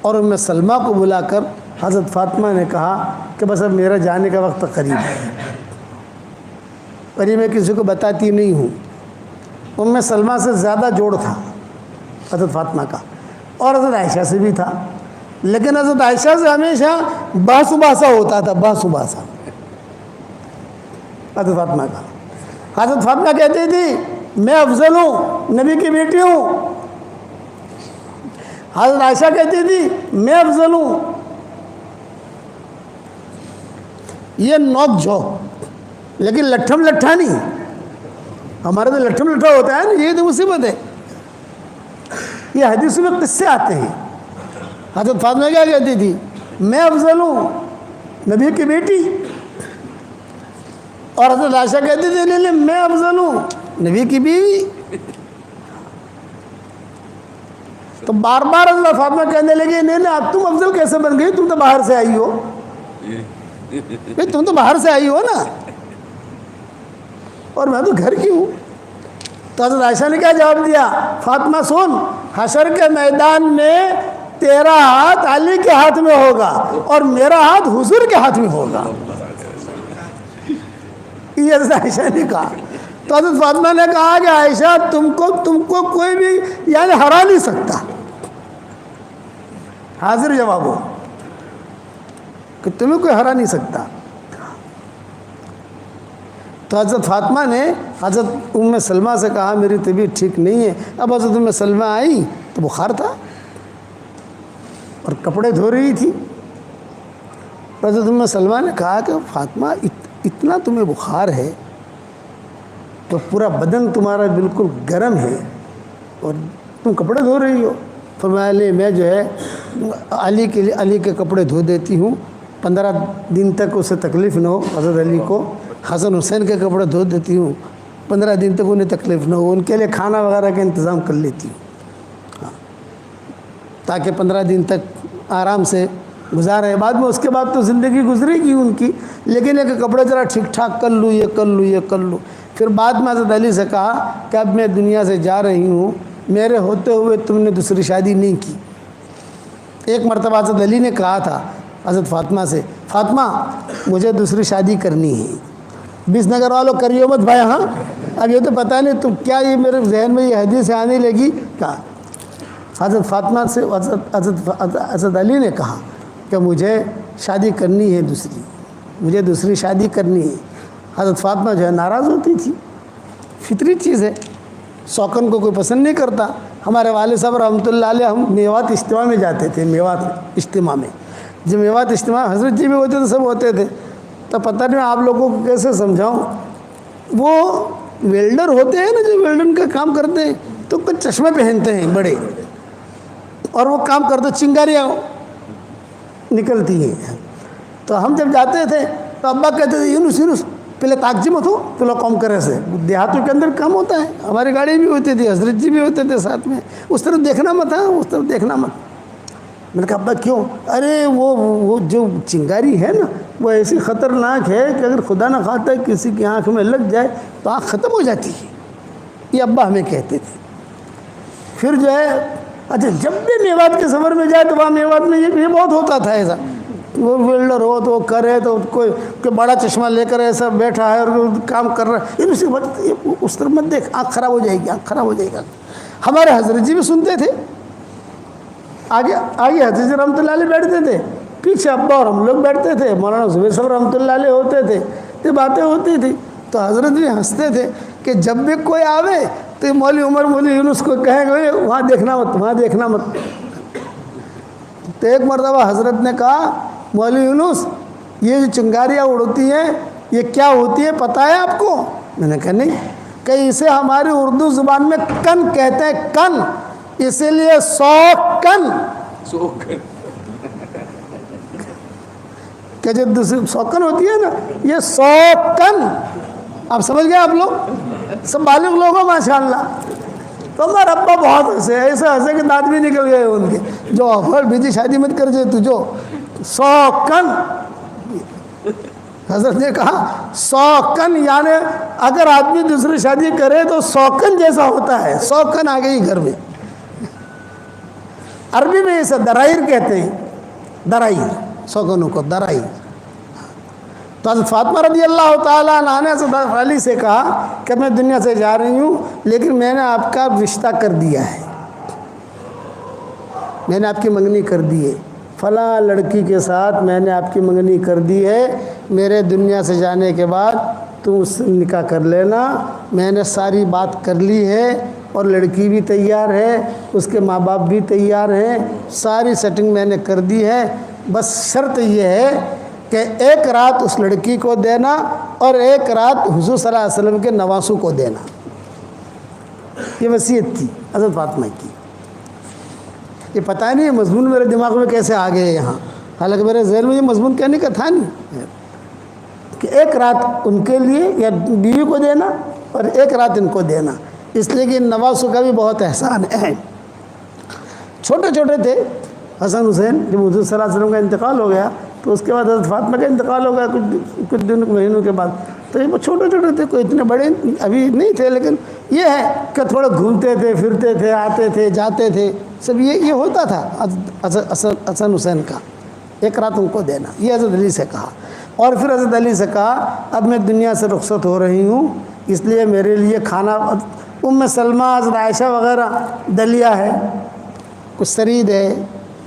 اور ام سلمہ کو بلا کر حضرت فاطمہ نے کہا کہ بس اب میرا جانے کا وقت قریب ہے، اور یہ میں کسی کو بتاتی نہیں ہوں، ام سلمہ سے زیادہ جوڑ تھا حضرت فاطمہ کا، اور حضرت عائشہ سے بھی تھا، لیکن حضرت عائشہ سے ہمیشہ بحث و باسا ہوتا تھا، بحث و باسا حضرت فاطمہ کا۔ حضرت فاطمہ کہتی تھی میں افضل ہوں، نبی کی بیٹی ہوں۔ حضرت عائشہ کہتی تھی میں افضل ہوں۔ یہ نوک جھوک، لیکن لٹھم لٹھا نہیں۔ ہمارے تو لٹھم لٹھا ہوتا ہے نا، یہ تو مصیبت ہے۔ یہ حدیثوں میں قصے آتے ہیں۔ حضرت فاطمہ کیا کہتی تھی؟ میں افضل ہوں، نبی کی بیٹی۔ اور حضرت عائشہ کہتی تھی نہیں نہیں میں افضل ہوں، نبی کی بیوی۔ تو بار بار حضرت فاطمہ کہنے لگی نہیں نہیں اب تم افضل کیسے بن گئی، تم تو باہر سے آئی ہو، تم تو باہر سے آئی ہو نا، اور میں تو گھر کی ہوں۔ تو حضرت عائشہ نے کیا جواب دیا؟ فاطمہ سن، حشر کے میدان میں تیرا ہاتھ علی کے ہاتھ میں ہوگا اور میرا ہاتھ حضور کے ہاتھ میں ہوگا۔ یہ حضرت عائشہ نے کہا۔ تو حضرت فاطمہ نے کہا کہ عائشہ تم کو کوئی بھی یعنی ہرا نہیں سکتا۔ حاضر جواب ہو کہ تمہیں کوئی ہرا نہیں سکتا۔ تو حضرت فاطمہ نے حضرت ام سلمہ سے کہا میری طبیعت ٹھیک نہیں ہے۔ اب حضرت ام سلمہ آئی تو بخار تھا اور کپڑے دھو رہی تھی۔ حضرت ام سلمہ نے کہا کہ فاطمہ اتنا تمہیں بخار ہے تو پورا بدن تمہارا بالکل گرم ہے اور تم کپڑے دھو رہی ہو۔ فرمایا لے میں جو ہے علی کے کپڑے دھو دیتی ہوں، 15 دن تک اسے تکلیف نہ ہو۔ حضرت علی کو حسن حسین کے کپڑے دھو دیتی ہوں، 15 دن تک انہیں تکلیف نہ ہو، ان کے لیے کھانا وغیرہ کا انتظام کر لیتی ہوں تاکہ 15 دن تک آرام سے گزارے۔ بعد میں اس کے بعد تو زندگی گزرے گی ان کی، لیکن یہ کہ کپڑے ذرا ٹھیک ٹھاک کر لوں، یہ کر لوں، یہ کر لوں۔ پھر بعد میں حضرت علی سے کہا کہ اب میں دنیا سے جا رہی ہوں، میرے ہوتے ہوئے تم نے دوسری شادی نہیں کی۔ ایک مرتبہ حضرت علی نے کہا تھا حضرت فاطمہ سے، فاطمہ مجھے دوسری شادی کرنی ہے۔ 20 نگر والوں کریو مت بھائی، ہاں اب یہ تو پتہ نہیں تم کیا، یہ میرے ذہن میں یہ حدیث آنے لگی۔ کہا حضرت فاطمہ سے حضرت علی نے کہا کہ مجھے شادی کرنی ہے دوسری، مجھے دوسری شادی کرنی ہے۔ حضرت فاطمہ جو ہے ناراض ہوتی تھی، فطری چیز ہے، سوکن کو کوئی پسند نہیں کرتا۔ ہمارے والد صاحب رحمۃ اللہ علیہ، ہم میوات اجتماع میں جاتے تھے، میوات اجتماع میں، جب میوات اجتماع حضرت جی بھی ہوتے تھے، سب ہوتے تھے، تو پتہ نہیں آپ لوگوں کو کیسے سمجھاؤں، وہ ویلڈر ہوتے ہیں نا جو ویلڈن کا کام کرتے ہیں، تو کچھ چشمے پہنتے ہیں بڑے، اور وہ کام کرتے چنگاریاں نکلتی ہیں۔ تو ہم جب جاتے تھے تو ابا کہتے تھے یونس پہلے تاکجی مت ہو، پہلے کام کرے سے، دیہاتوں کے اندر کام ہوتا ہے، ہماری گاڑی بھی ہوتی تھی، حضرت جی بھی ہوتے تھے ساتھ میں، اس طرف دیکھنا مت، ہاں اس طرف دیکھنا مت۔ میں نے کہا ابا کیوں؟ ارے وہ جو چنگاری ہے نا وہ ایسی خطرناک ہے کہ اگر خدا نہ خواستہ کسی کی آنکھ میں لگ جائے تو آنکھ ختم ہو جاتی ہے، یہ ابا ہمیں کہتے تھے۔ پھر جو ہے اچھا جب بھی میوات کے سفر میں جائے تو وہاں میوات میں یہ بہت ہوتا تھا ایسا، وہ ویلڈر ہو تو وہ کرے تو کوئی بڑا چشمہ لے کر ایسا بیٹھا ہے اور کام کر رہا ہے، اس طرف مت دیکھ، آنکھ خراب ہو جائے گی، آنکھ خراب ہو جائے گا۔ ہمارے حضرت جی بھی سنتے تھے، آگے حضرت جی رحمۃ اللہ علیہ بیٹھتے تھے، پیچھے ابا اور ہم لوگ بیٹھتے تھے، مولانا زبیر صاحب رحمۃ اللہ علیہ ہوتے تھے، یہ باتیں ہوتی تھی۔ تو حضرت بھی ہنستے تھے کہ جب بھی کوئی آوے تو مولوی عمر مولوی یونس کو کہیں گے وہاں دیکھنا مت، وہاں دیکھنا مت۔ تو ایک مرتبہ حضرت نے کہا مولوی یونس یہ جو چنگاریاں اڑتی ہیں یہ کیا ہوتی ہے پتہ ہے آپ کو؟ میں نے کہا نہیں۔ کہ اسے ہماری اردو زبان میں کن کہتے ہیں، کن، اسی لیے 100 کن کہ جو دوسری 100 کن ہوتی ہے نا، یہ 100 کن، آپ سمجھ گئے آپ لوگ سب بالغ لوگ ہو ماشاءاللہ۔ تو ہمارا ابا بہت ہنسے، ایسے ہنسے کہ دانت بھی نکل گئے ان کے، جو افر بیجی شادی مت کر جائے تجھو 100 کن۔ حضرت نے کہا 100 کن یعنی اگر آدمی دوسری شادی کرے تو 100 کن جیسا ہوتا ہے، 100 کن آ گئی گھر میں۔ عربی میں اسے درائر کہتے ہیں، درائر، 100 کنوں کو درائر۔ تو حضرت فاطمہ رضی اللہ تعالیٰ عنہ نے حضرت علی سے کہا کہ میں دنیا سے جا رہی ہوں لیکن میں نے آپ کا رشتہ کر دیا ہے، میں نے آپ کی منگنی کر دی ہے، فلاں لڑکی کے ساتھ میں نے آپ کی منگنی کر دی ہے، میرے دنیا سے جانے کے بعد تم اس سے نکاح کر لینا، میں نے ساری بات کر لی ہے اور لڑکی بھی تیار ہے، اس کے ماں باپ بھی تیار ہیں، ساری سیٹنگ میں نے کر دی ہے، بس شرط یہ ہے کہ ایک رات اس لڑکی کو دینا اور ایک رات حضور صلی اللہ علیہ وسلم کے نواسوں کو دینا۔ یہ وصیت تھی حضرت فاطمہ کی۔ یہ پتہ نہیں ہے مضمون میرے دماغ میں کیسے آ گئے یہاں، حالانکہ میرے ذہن میں یہ مضمون کہنے کا تھا نہیں کہ ایک رات ان کے لیے یا بیوی کو دینا اور ایک رات ان کو دینا، اس لیے کہ ان نواسوں کا بھی بہت احسان ہے۔ چھوٹے چھوٹے تھے حسن حسین، جب حضور صلی اللہ علیہ وسلم کا انتقال ہو گیا تو اس کے بعد حضرت فاطمہ کا انتقال ہو گیا کچھ دن مہینوں کے بعد، تو یہ چھوٹے چھوٹے تھے، کوئی اتنے بڑے ابھی نہیں تھے، لیکن یہ ہے کہ تھوڑے گھومتے تھے، پھرتے تھے، آتے تھے، جاتے تھے، سب یہ ہوتا تھا حسن حسین کا۔ ایک رات ان کو دینا، یہ حضرت علی سے کہا۔ اور پھر حضرت علی سے کہا اب میں دنیا سے رخصت ہو رہی ہوں، اس لیے میرے لیے کھانا، ام سلمہ، حضرت عائشہ وغیرہ دلیا ہے، کچھ سرید ہے،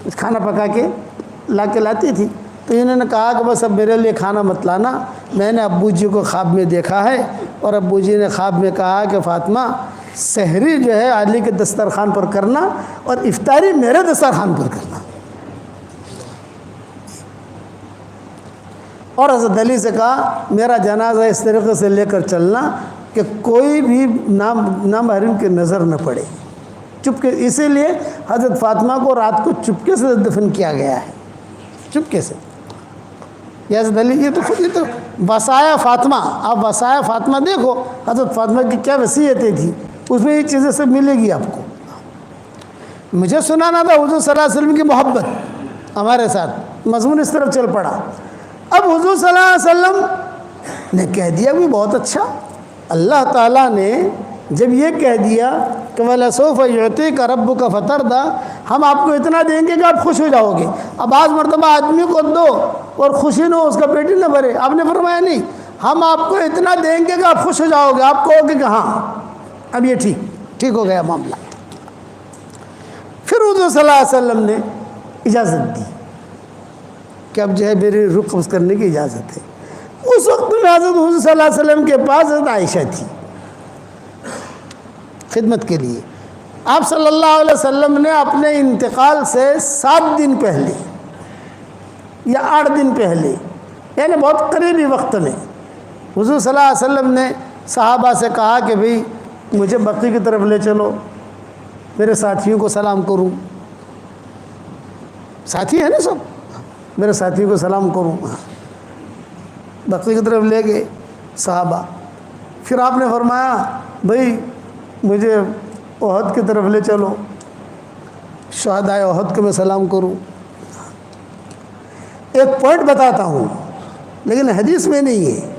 کچھ کھانا پکا کے لاتی تھی، تو انہوں نے کہا کہ بس اب میرے لیے کھانا مت لانا، میں نے ابو جی کو خواب میں دیکھا ہے اور ابو جی نے خواب میں کہا کہ فاطمہ سحری جو ہے علی کے دسترخوان پر کرنا اور افطاری میرے دسترخوان پر کرنا۔ اور حضرت علی سے کہا میرا جنازہ اس طریقے سے لے کر چلنا کہ کوئی بھی نامحرم کی نظر نہ پڑے، چپکے، اسی لیے حضرت فاطمہ کو رات کو چپکے سے دفن کیا گیا ہے، چپکے سے۔ یہ حضرت علی، یہ تو خود ہی تو وصایا فاطمہ، آپ وصایا فاطمہ دیکھو حضرت فاطمہ کی کیا وصیتیں تھیں، اس میں یہ چیزیں سب ملے گی آپ کو۔ مجھے سنانا تھا حضور صلی اللہ علیہ وسلم کی محبت ہمارے ساتھ، مضمون اس طرف چل پڑا۔ اب حضور صلی اللہ علیہ وسلم نے کہہ دیا بھی بہت اچھا، اللہ تعالیٰ نے جب یہ کہہ دیا کہ وَلَسَوْفَ يُعْطِيكَ رَبُّكَ فَتَرْضَىٰ، ہم آپ کو اتنا دیں گے کہ آپ خوش ہو جاؤ گے۔ اب بعض مرتبہ آدمی کو دو اور خوشی نہ ہو، اس کا پیٹ ہی نہ بھرے، آپ نے فرمایا نہیں، ہم آپ کو اتنا دیں گے کہ آپ خوش ہو جاؤ گے، آپ کہو گے کہ ہاں اب یہ ٹھیک ہو گیا معاملہ۔ پھر حضور صلی اللہ علیہ وسلم نے اجازت دی کہ اب جو ہے میری رخ قبض کرنے کی اجازت ہے۔ اس وقت میں حضرت حضور صلی اللہ علیہ وسلم کے پاس حضرت عائشہ تھی خدمت کے لیے۔ آپ صلی اللہ علیہ وسلم نے اپنے انتقال سے 7 دن پہلے یا 8 دن پہلے، یعنی بہت قریبی وقت میں، حضور صلی اللہ علیہ وسلم نے صحابہ سے کہا کہ بھئی مجھے بقیع کی طرف لے چلو، میرے ساتھیوں کو سلام کروں، ساتھی ہیں نا سب، میرے ساتھیوں کو سلام کروں۔ بقیع کی طرف لے گئے صحابہ۔ پھر آپ نے فرمایا بھئی مجھے احد کی طرف لے چلو، شہدائے احد کو میں سلام کروں۔ ایک پوائنٹ بتاتا ہوں لیکن حدیث میں نہیں ہے،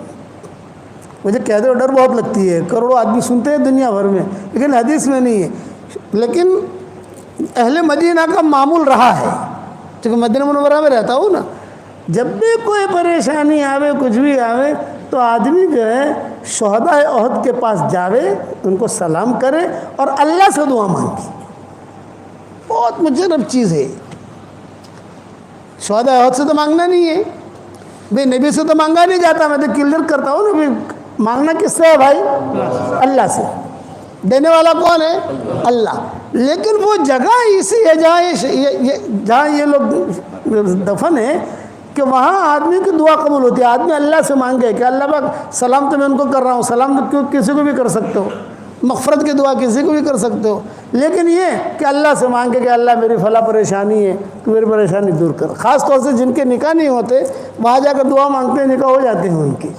مجھے کہتے ہو ڈر بہت لگتی ہے، کروڑوں آدمی سنتے ہیں دنیا بھر میں، لیکن حدیث میں نہیں ہے۔ لیکن اہل مدینہ کا معمول رہا ہے، چونکہ مدینہ منورہ میں رہتا ہوں نا، جب بھی کوئی پریشانی آوے، کچھ بھی آوے، تو آدمی جو ہے شہداء احد کے پاس جاوے، ان کو سلام کرے اور اللہ سے دعا مانگے۔ بہت مجرب چیز ہے، شہداء احد سے تو مانگنا نہیں ہے بھئی، نبی سے تو مانگا نہیں جاتا، میں تو کلیئر کرتا ہوں نا، مانگنا کس سے ہے بھائی؟ اللہ سے۔ دینے والا کون ہے؟ اللہ۔ لیکن وہ جگہ ایسی ہے جہاں یہ لوگ دفن ہے کہ وہاں آدمی کی دعا قبول ہوتی ہے۔ آدمی اللہ سے مانگے کہ اللہ پاک سلام تو میں ان کو کر رہا ہوں، سلام تو کسی کو بھی کر سکتے ہو، مغفرت کی دعا کسی کو بھی کر سکتے ہو، لیکن یہ کہ اللہ سے مانگے کہ اللہ میری فلاں پریشانی ہے، تو میری پریشانی دور کر۔ خاص طور سے جن کے نکاح نہیں ہوتے وہاں جا کر دعا مانگتے ہیں، نکاح ہو جاتے ہیں ان کی۔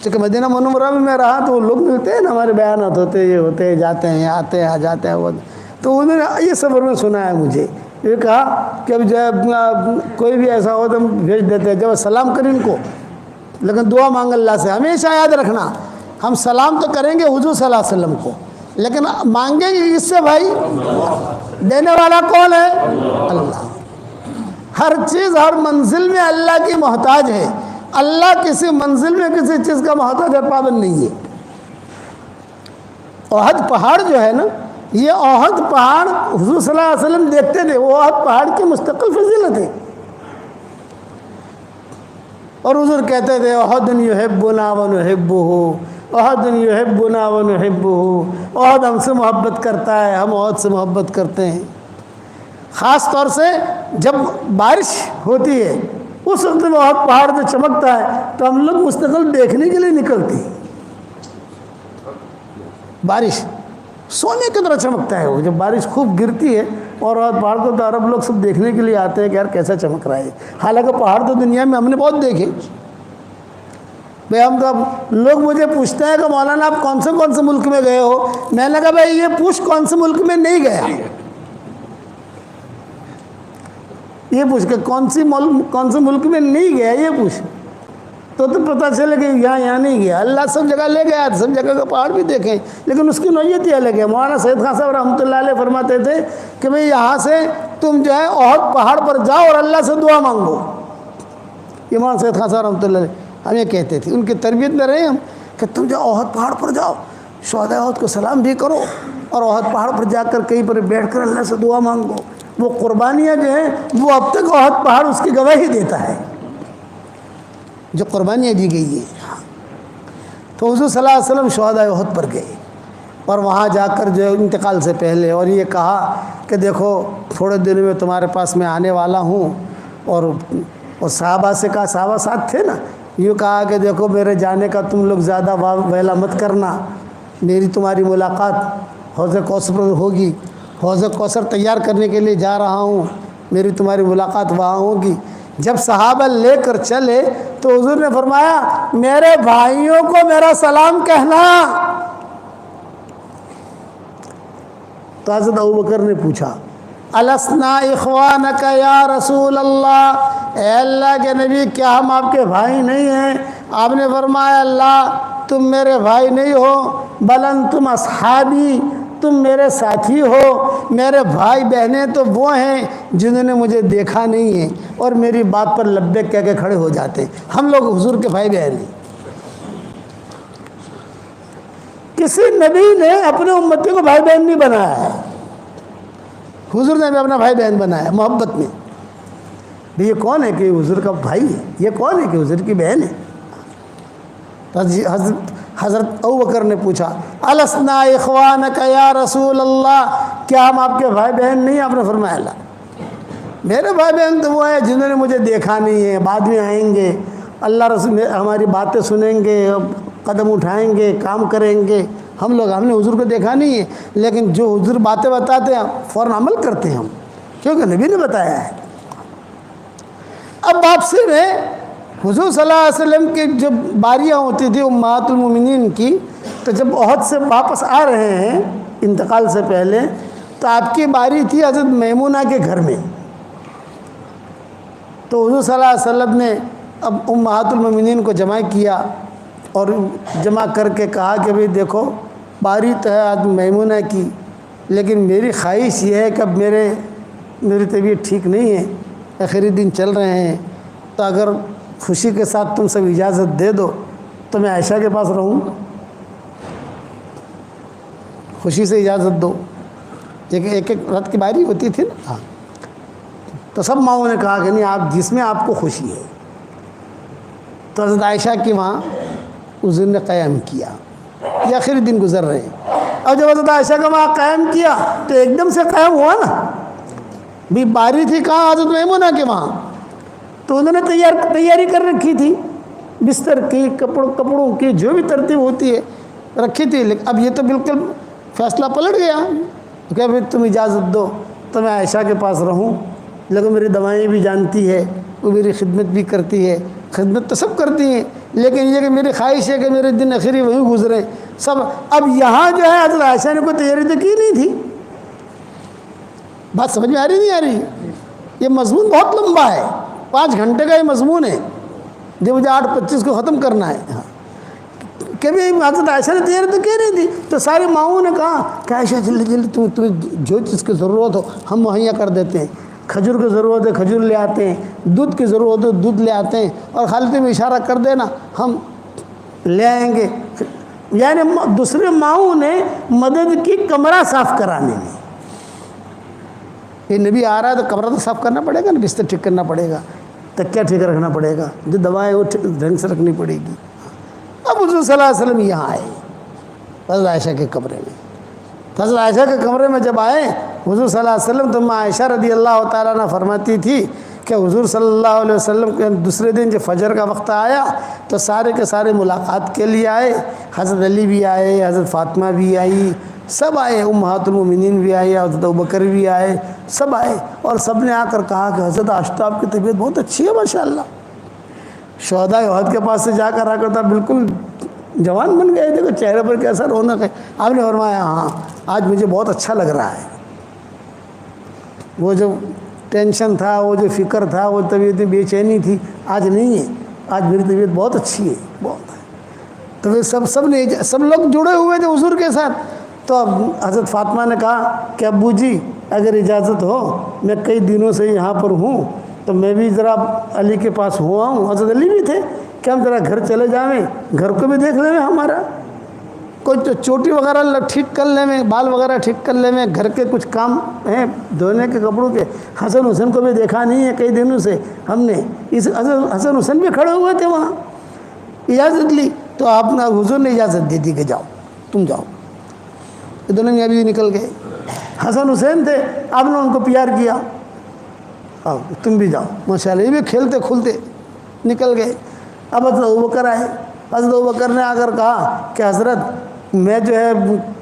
چونکہ مدینہ منورہ میں رہا تو لوگ ملتے ہیں نا، ہمارے بیانات ہوتے ہیں، یہ ہوتے ہیں، جاتے ہیں، آتے ہیں، آ جاتے ہیں، وہ تو انہوں نے یہ سفر میں سنا ہے مجھے، یہ کہا کہ اب جب کوئی بھی ایسا ہو تو ہم بھیج دیتے ہیں، جب سلام کریں ان کو، لیکن دعا مانگ اللہ سے۔ ہمیشہ یاد رکھنا، ہم سلام تو کریں گے حضور صلی اللہ علیہ وسلم کو، لیکن مانگیں گے کس سے بھائی؟ دینے والا کون ہے؟ اللہ۔ ہر چیز ہر منزل میں اللہ کی محتاج ہے، اللہ کسی منزل میں کسی چیز کا محتاج اور پابند نہیں ہے۔ احد پہاڑ جو ہے نا، یہ احد پہاڑ حضور صلی اللہ علیہ وسلم دیکھتے تھے، وہ احد پہاڑ کی مستقل فضیلت ہے، اور حضور کہتے تھے احد یحبنا ونحبہ، احد یحبنا ونحبہ، احد ہم سے محبت کرتا ہے، ہم احد سے محبت کرتے ہیں۔ خاص طور سے جب بارش ہوتی ہے اس وقت میں احد پہاڑ جو چمکتا ہے تو ہم لوگ مستقل دیکھنے کے لیے نکلتے ہیں۔ بارش سونے کی طرح چمکتا ہے وہ، جب بارش خوب گرتی ہے اور احد پہاڑ کو تو عرب لوگ سب دیکھنے کے لیے آتے ہیں کہ یار کیسا چمک رہا ہے۔ حالانکہ پہاڑ تو دنیا میں ہم نے بہت دیکھے بھائی، ہم تو اب لوگ مجھے پوچھتے ہیں کہ مولانا آپ کون سے ملک میں گئے ہو، میں نے کہا بھائی یہ پوچھ کون سے ملک میں نہیں گیا، یہ پوچھ کہ کون سے ملک میں نہیں گیا یہ پوچھ، تو پتہ چلے کہ یہاں نہیں گیا۔ اللہ سب جگہ لے گیا، سب جگہ کا پہاڑ بھی دیکھیں، لیکن اس کی نوعیت ہی الگ ہے۔ مولانا سید خان صاحب رحمۃ اللہ علیہ فرماتے تھے کہ بھئی یہاں سے تم جو ہے احد پہاڑ پر جاؤ اور اللہ سے دعا مانگو۔ یہ مولانا سید خان صاحب رحمۃ اللہ علیہ ہمیں کہتے تھے، ان کی تربیت میں رہے ہم، کہ تم جو احد پہاڑ پر جاؤ، شہداء احد کو سلام بھی کرو، اور احد پہاڑ پر جا کر کہیں پر بیٹھ کر اللہ سے دعا مانگو۔ وہ قربانیاں جو ہیں وہ اب تک احد پہاڑ اس کی گواہی دیتا ہے، جو قربانیاں دی گئی ہیں۔ تو حضور صلی اللہ علیہ وسلم شہداء احد پر گئے اور وہاں جا کر جو انتقال سے پہلے اور یہ کہا کہ دیکھو تھوڑے دنوں میں تمہارے پاس میں آنے والا ہوں، اور صحابہ سے کہا، صحابہ ساتھ تھے نا، یوں کہا کہ دیکھو میرے جانے کا تم لوگ زیادہ ویلا مت کرنا، میری تمہاری ملاقات حوض کوثر پر ہوگی، حوض کوثر تیار کرنے کے لیے جا رہا ہوں، میری تمہاری ملاقات وہاں ہوگی۔ جب صحابہ لے کر چلے تو حضور نے فرمایا میرے بھائیوں کو میرا سلام کہنا۔ تو حضرت ابوبکر نے پوچھا السنا اخوانک یا رسول اللہ، اے اللہ کے نبی کیا ہم آپ کے بھائی نہیں ہیں؟ آپ نے فرمایا اللہ تم میرے بھائی نہیں ہو، بل انتم اصحابی، تم میرے ساتھی ہو۔ میرے بھائی بہنیں تو وہ ہیں جنہوں نے مجھے دیکھا نہیں ہے اور میری بات پر لبیک کہہ کے کھڑے ہو جاتے ہیں۔ ہم لوگ حضور کے بھائی بہن ہیں۔ کسی نبی نے اپنے امتی کو بھائی بہن نہیں بنایا ہے، حضور نے بھی اپنا بھائی بہن بنایا محبت میں۔ بھی یہ کون ہے کہ حضور کا بھائی ہے، یہ کون ہے کہ حضور کی بہن ہے؟ حضرت ابوبکر نے پوچھا السنا اخوانک یا رسول اللہ، کیا ہم آپ کے بھائی بہن نہیں؟ آپ نے فرمایا اللہ میرے بھائی بہن تو وہ ہیں جنہوں نے مجھے دیکھا نہیں ہے، بعد میں آئیں گے، اللہ رسول ہماری باتیں سنیں گے، قدم اٹھائیں گے، کام کریں گے۔ ہم نے حضور کو دیکھا نہیں ہے، لیکن جو حضور باتیں بتاتے ہیں فوراً عمل کرتے ہیں ہم، کیونکہ نبی نے بتایا ہے۔ اب واپسی میں حضور صلی اللہ علیہ وسلم کی جب باریاں ہوتی تھی امہات المومنین کی، تو جب احد سے واپس آ رہے ہیں انتقال سے پہلے، تو آپ کی باری تھی حضرت میمونہ کے گھر میں۔ تو حضور صلی اللہ علیہ وسلم نے اب امہات المومنین کو جمع کیا اور جمع کر کے کہا کہ بھئی دیکھو باری تو ہے آج میمونہ کی، لیکن میری خواہش یہ ہے کہ اب میری طبیعت ٹھیک نہیں ہے، آخری دن چل رہے ہیں، تو اگر خوشی کے ساتھ تم سب اجازت دے دو تو میں عائشہ کے پاس رہوں، خوشی سے اجازت دو۔ ایک رات کی باری ہوتی تھی نا، ہاں، تو سب ماؤں نے کہا کہ نہیں آپ جس میں آپ کو خوشی ہے۔ تو حضرت عائشہ کی وہاں حضور نے قیام کیا، یہ آخری دن گزر رہے ہیں۔ اور جب حضرت عائشہ کا وہاں قیام کیا تو ایک دم سے قیام ہوا نا، بھی باری تھی کہاں؟ حضرت میمونہ کے وہاں۔ تو انہوں نے تیاری کر رکھی تھی، بستر کی، کپڑوں کی، جو بھی ترتیب ہوتی ہے رکھی تھی، لیکن اب یہ تو بالکل فیصلہ پلٹ گیا کہ پھر تم اجازت دو تو میں عائشہ کے پاس رہوں، لیکن میری دوائیں بھی جانتی ہے، وہ میری خدمت بھی کرتی ہے، خدمت تو سب کرتی ہیں، لیکن یہ کہ میری خواہش ہے کہ میرے دن آخری وہیں گزرے سب۔ اب یہاں جو ہے حضرت عائشہ نے کوئی تیاری تو کی نہیں تھی۔ بات سمجھ میں آ رہی نہیں آ رہی؟ یہ مضمون بہت لمبا ہے، 5 گھنٹے کا یہ مضمون ہے جو مجھے 8:25 کو ختم کرنا ہے۔ کہ بھی حضرت عائشہ نے تیاری تو کی نہیں تھی، تو ساری ماؤں نے کہا کہ عائشہ جلدی جلدی تمہیں جو چیز کی ضرورت ہو ہم مہیا کر دیتے ہیں۔ کھجور کی ضرورت ہے کھجور لے آتے ہیں، دودھ کی ضرورت ہے دودھ لے آتے ہیں، اور خالد میں اشارہ کر دینا ہم لے آئیں گے۔ یعنی دوسرے ماؤں نے مدد کی کمرہ صاف کرانے میں۔ یہ نبی آ رہا ہے تو کمرہ تو صاف کرنا پڑے گا نا، بستر ٹھیک کرنا پڑے گا، تکیہ ٹھیک رکھنا پڑے گا، جو دوائیں وہ ڈھنگ سے رکھنی پڑے گی۔ اب حضور صلی اللہ علیہ وسلم یہاں آئے حضرت عائشہ کے کمرے میں۔ حضرت عائشہ کے کمرے میں جب آئے حضور صلی اللہ علیہ وسلم، تو عائشہ رضی اللہ تعالیٰ عنہ فرماتی تھی کہ حضور صلی اللہ علیہ وسلم کے دوسرے دن جب فجر کا وقت آیا تو سارے کے سارے ملاقات کے لیے آئے، حضرت علی بھی آئے، حضرت فاطمہ بھی آئی، سب آئے، امہات المومنین بھی آئی، حضرت ابوبکر بھی آئے، سب آئے، اور سب نے آ کر کہا کہ حضرت آفتاب کی طبیعت بہت اچھی ہے ماشاءاللہ۔ شہداء احد کے پاس سے جا کر آ کر تھا بالکل جوان بن گئے، دیکھو چہرے پر کیسا رونق ہے۔ آپ نے فرمایا ہاں آج مجھے بہت اچھا لگ رہا ہے، وہ جو ٹینشن تھا، وہ جو فکر تھا، وہ طبیعت بے چینی تھی، آج نہیں ہے، آج میری طبیعت بہت اچھی ہے، بہت ہے۔ تو پھر سب لوگ جڑے ہوئے تھے حضور کے ساتھ۔ تو اب حضرت فاطمہ نے کہا کہ ابو جی اگر اجازت ہو، میں کئی دنوں سے یہاں پر ہوں، تو میں بھی ذرا علی کے پاس ہوا ہوں، حضرت علی بھی تھے، کہ ہم ذرا گھر چلے جائیں، گھر کو بھی دیکھ لیں، ہمارا کوئی چوٹی وغیرہ ٹھیک کر لیں، بال وغیرہ ٹھیک کر لیں، گھر کے کچھ کام ہیں دھونے کے کپڑوں کے۔ حسن حسین کو بھی دیکھا نہیں ہے کئی دنوں سے ہم نے، اس حسن حسین بھی کھڑے ہوئے تھے وہاں۔ اجازت لی تو آپ نے حضور نے اجازت دے دی کہ جاؤ، تم جاؤ۔ دونوں میاں بیوی نکل گئے، حسن حسین تھے، آپ نے ان کو پیار کیا، آؤ تم بھی جاؤ ماشاءاللہ، یہ بھی کھیلتے کھلتے نکل گئے۔ اب حضرت ابوبکر آئے، حضرت ابوبکر نے آ کر کہا کہ حضرت میں جو ہے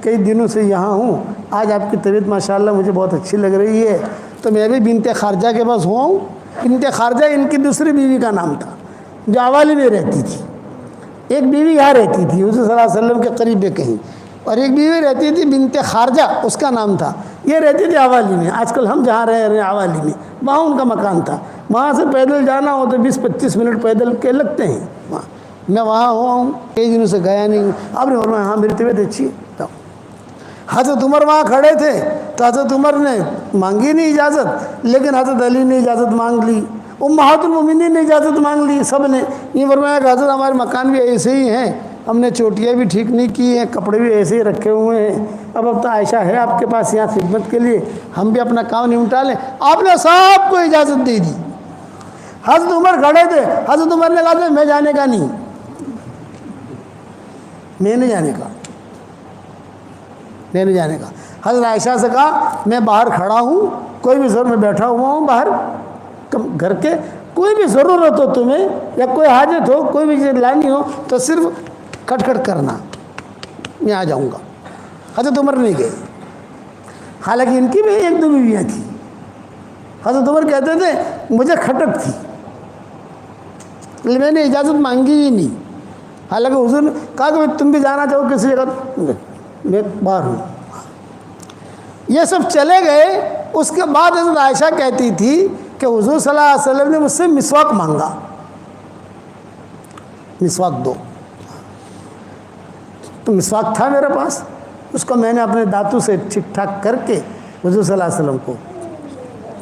کئی دنوں سے یہاں ہوں، آج آپ کی طبیعت ماشاءاللہ مجھے بہت اچھی لگ رہی ہے، تو میں بھی بنت خارجہ کے پاس ہوا ہوں۔ بنت خارجہ ان کی دوسری بیوی کا نام تھا، جو عوالی میں رہتی تھی۔ ایک بیوی یہاں رہتی تھی حضور صلی اللہ علیہ وسلم کے قریب کہیں، اور ایک بیوی رہتی تھی بنت خارجہ، اس کا نام تھا۔ یہ رہتی تھی عوالی میں، آج کل ہم جہاں رہ رہے ہیں عوالی میں، وہاں ان کا مکان تھا۔ وہاں سے پیدل جانا ہو تو 20-25 منٹ پیدل کے لگتے ہیں وہاں۔ میں وہاں ہوا ہوں، کئی دنوں سے گیا نہیں ہوں۔ آپ نے فرمایا ہاں میری طبیعت اچھی ہے۔ حضرت عمر وہاں کھڑے تھے، تو حضرت عمر نے مانگی نہیں اجازت، لیکن حضرت علی نے اجازت مانگ لی، امہات المومنین نے اجازت مانگ لی، سب نے یہ فرمایا کہ حضرت ہمارے مکان بھی ایسے ہی ہیں، ہم نے چوٹیاں بھی ٹھیک نہیں کی ہیں، کپڑے بھی ایسے ہی رکھے ہوئے ہیں، اب تو عائشہ ہے آپ کے پاس یہاں خدمت کے لیے، ہم بھی اپنا کام نمٹا لیں۔ آپ نے سب کو اجازت دے دی۔ حضرت عمر کھڑے تھے، حضرت عمر نے کہا میں جانے کا نہیں، میں نہیں جانے کا، میں نہیں جانے کا۔ حضرت عائشہ سے کہا میں باہر کھڑا ہوں، کوئی بھی ضرور میں بیٹھا ہوا ہوں باہر گھر کے، کوئی بھی ضرورت ہو تمہیں یا کوئی حاجت ہو، کوئی بھی چیز لانی ہو تو صرف کھٹ کھٹ کرنا، میں آ جاؤں گا۔ حضرت عمر نہیں گئے، حالانکہ ان کی بھی ایک دو بیویاں تھیں۔ حضرت عمر کہتے تھے مجھے کھٹک تھی، میں نے اجازت مانگی ہی نہیں، حالانکہ حضور نے کہا کہ تم بھی جانا چاہو کسی جگہ، میں باہر ہوں۔ یہ سب چلے گئے۔ اس کے بعد حضرت عائشہ کہتی تھی کہ حضور صلی اللہ علیہ وسلم نے مجھ سے مسواک مانگا، مسواک دو، تو مسواک تھا میرے پاس، اس کو میں نے اپنے دانتوں سے ٹھیک ٹھاک کر کے حضور صلی اللہ علیہ وسلم کو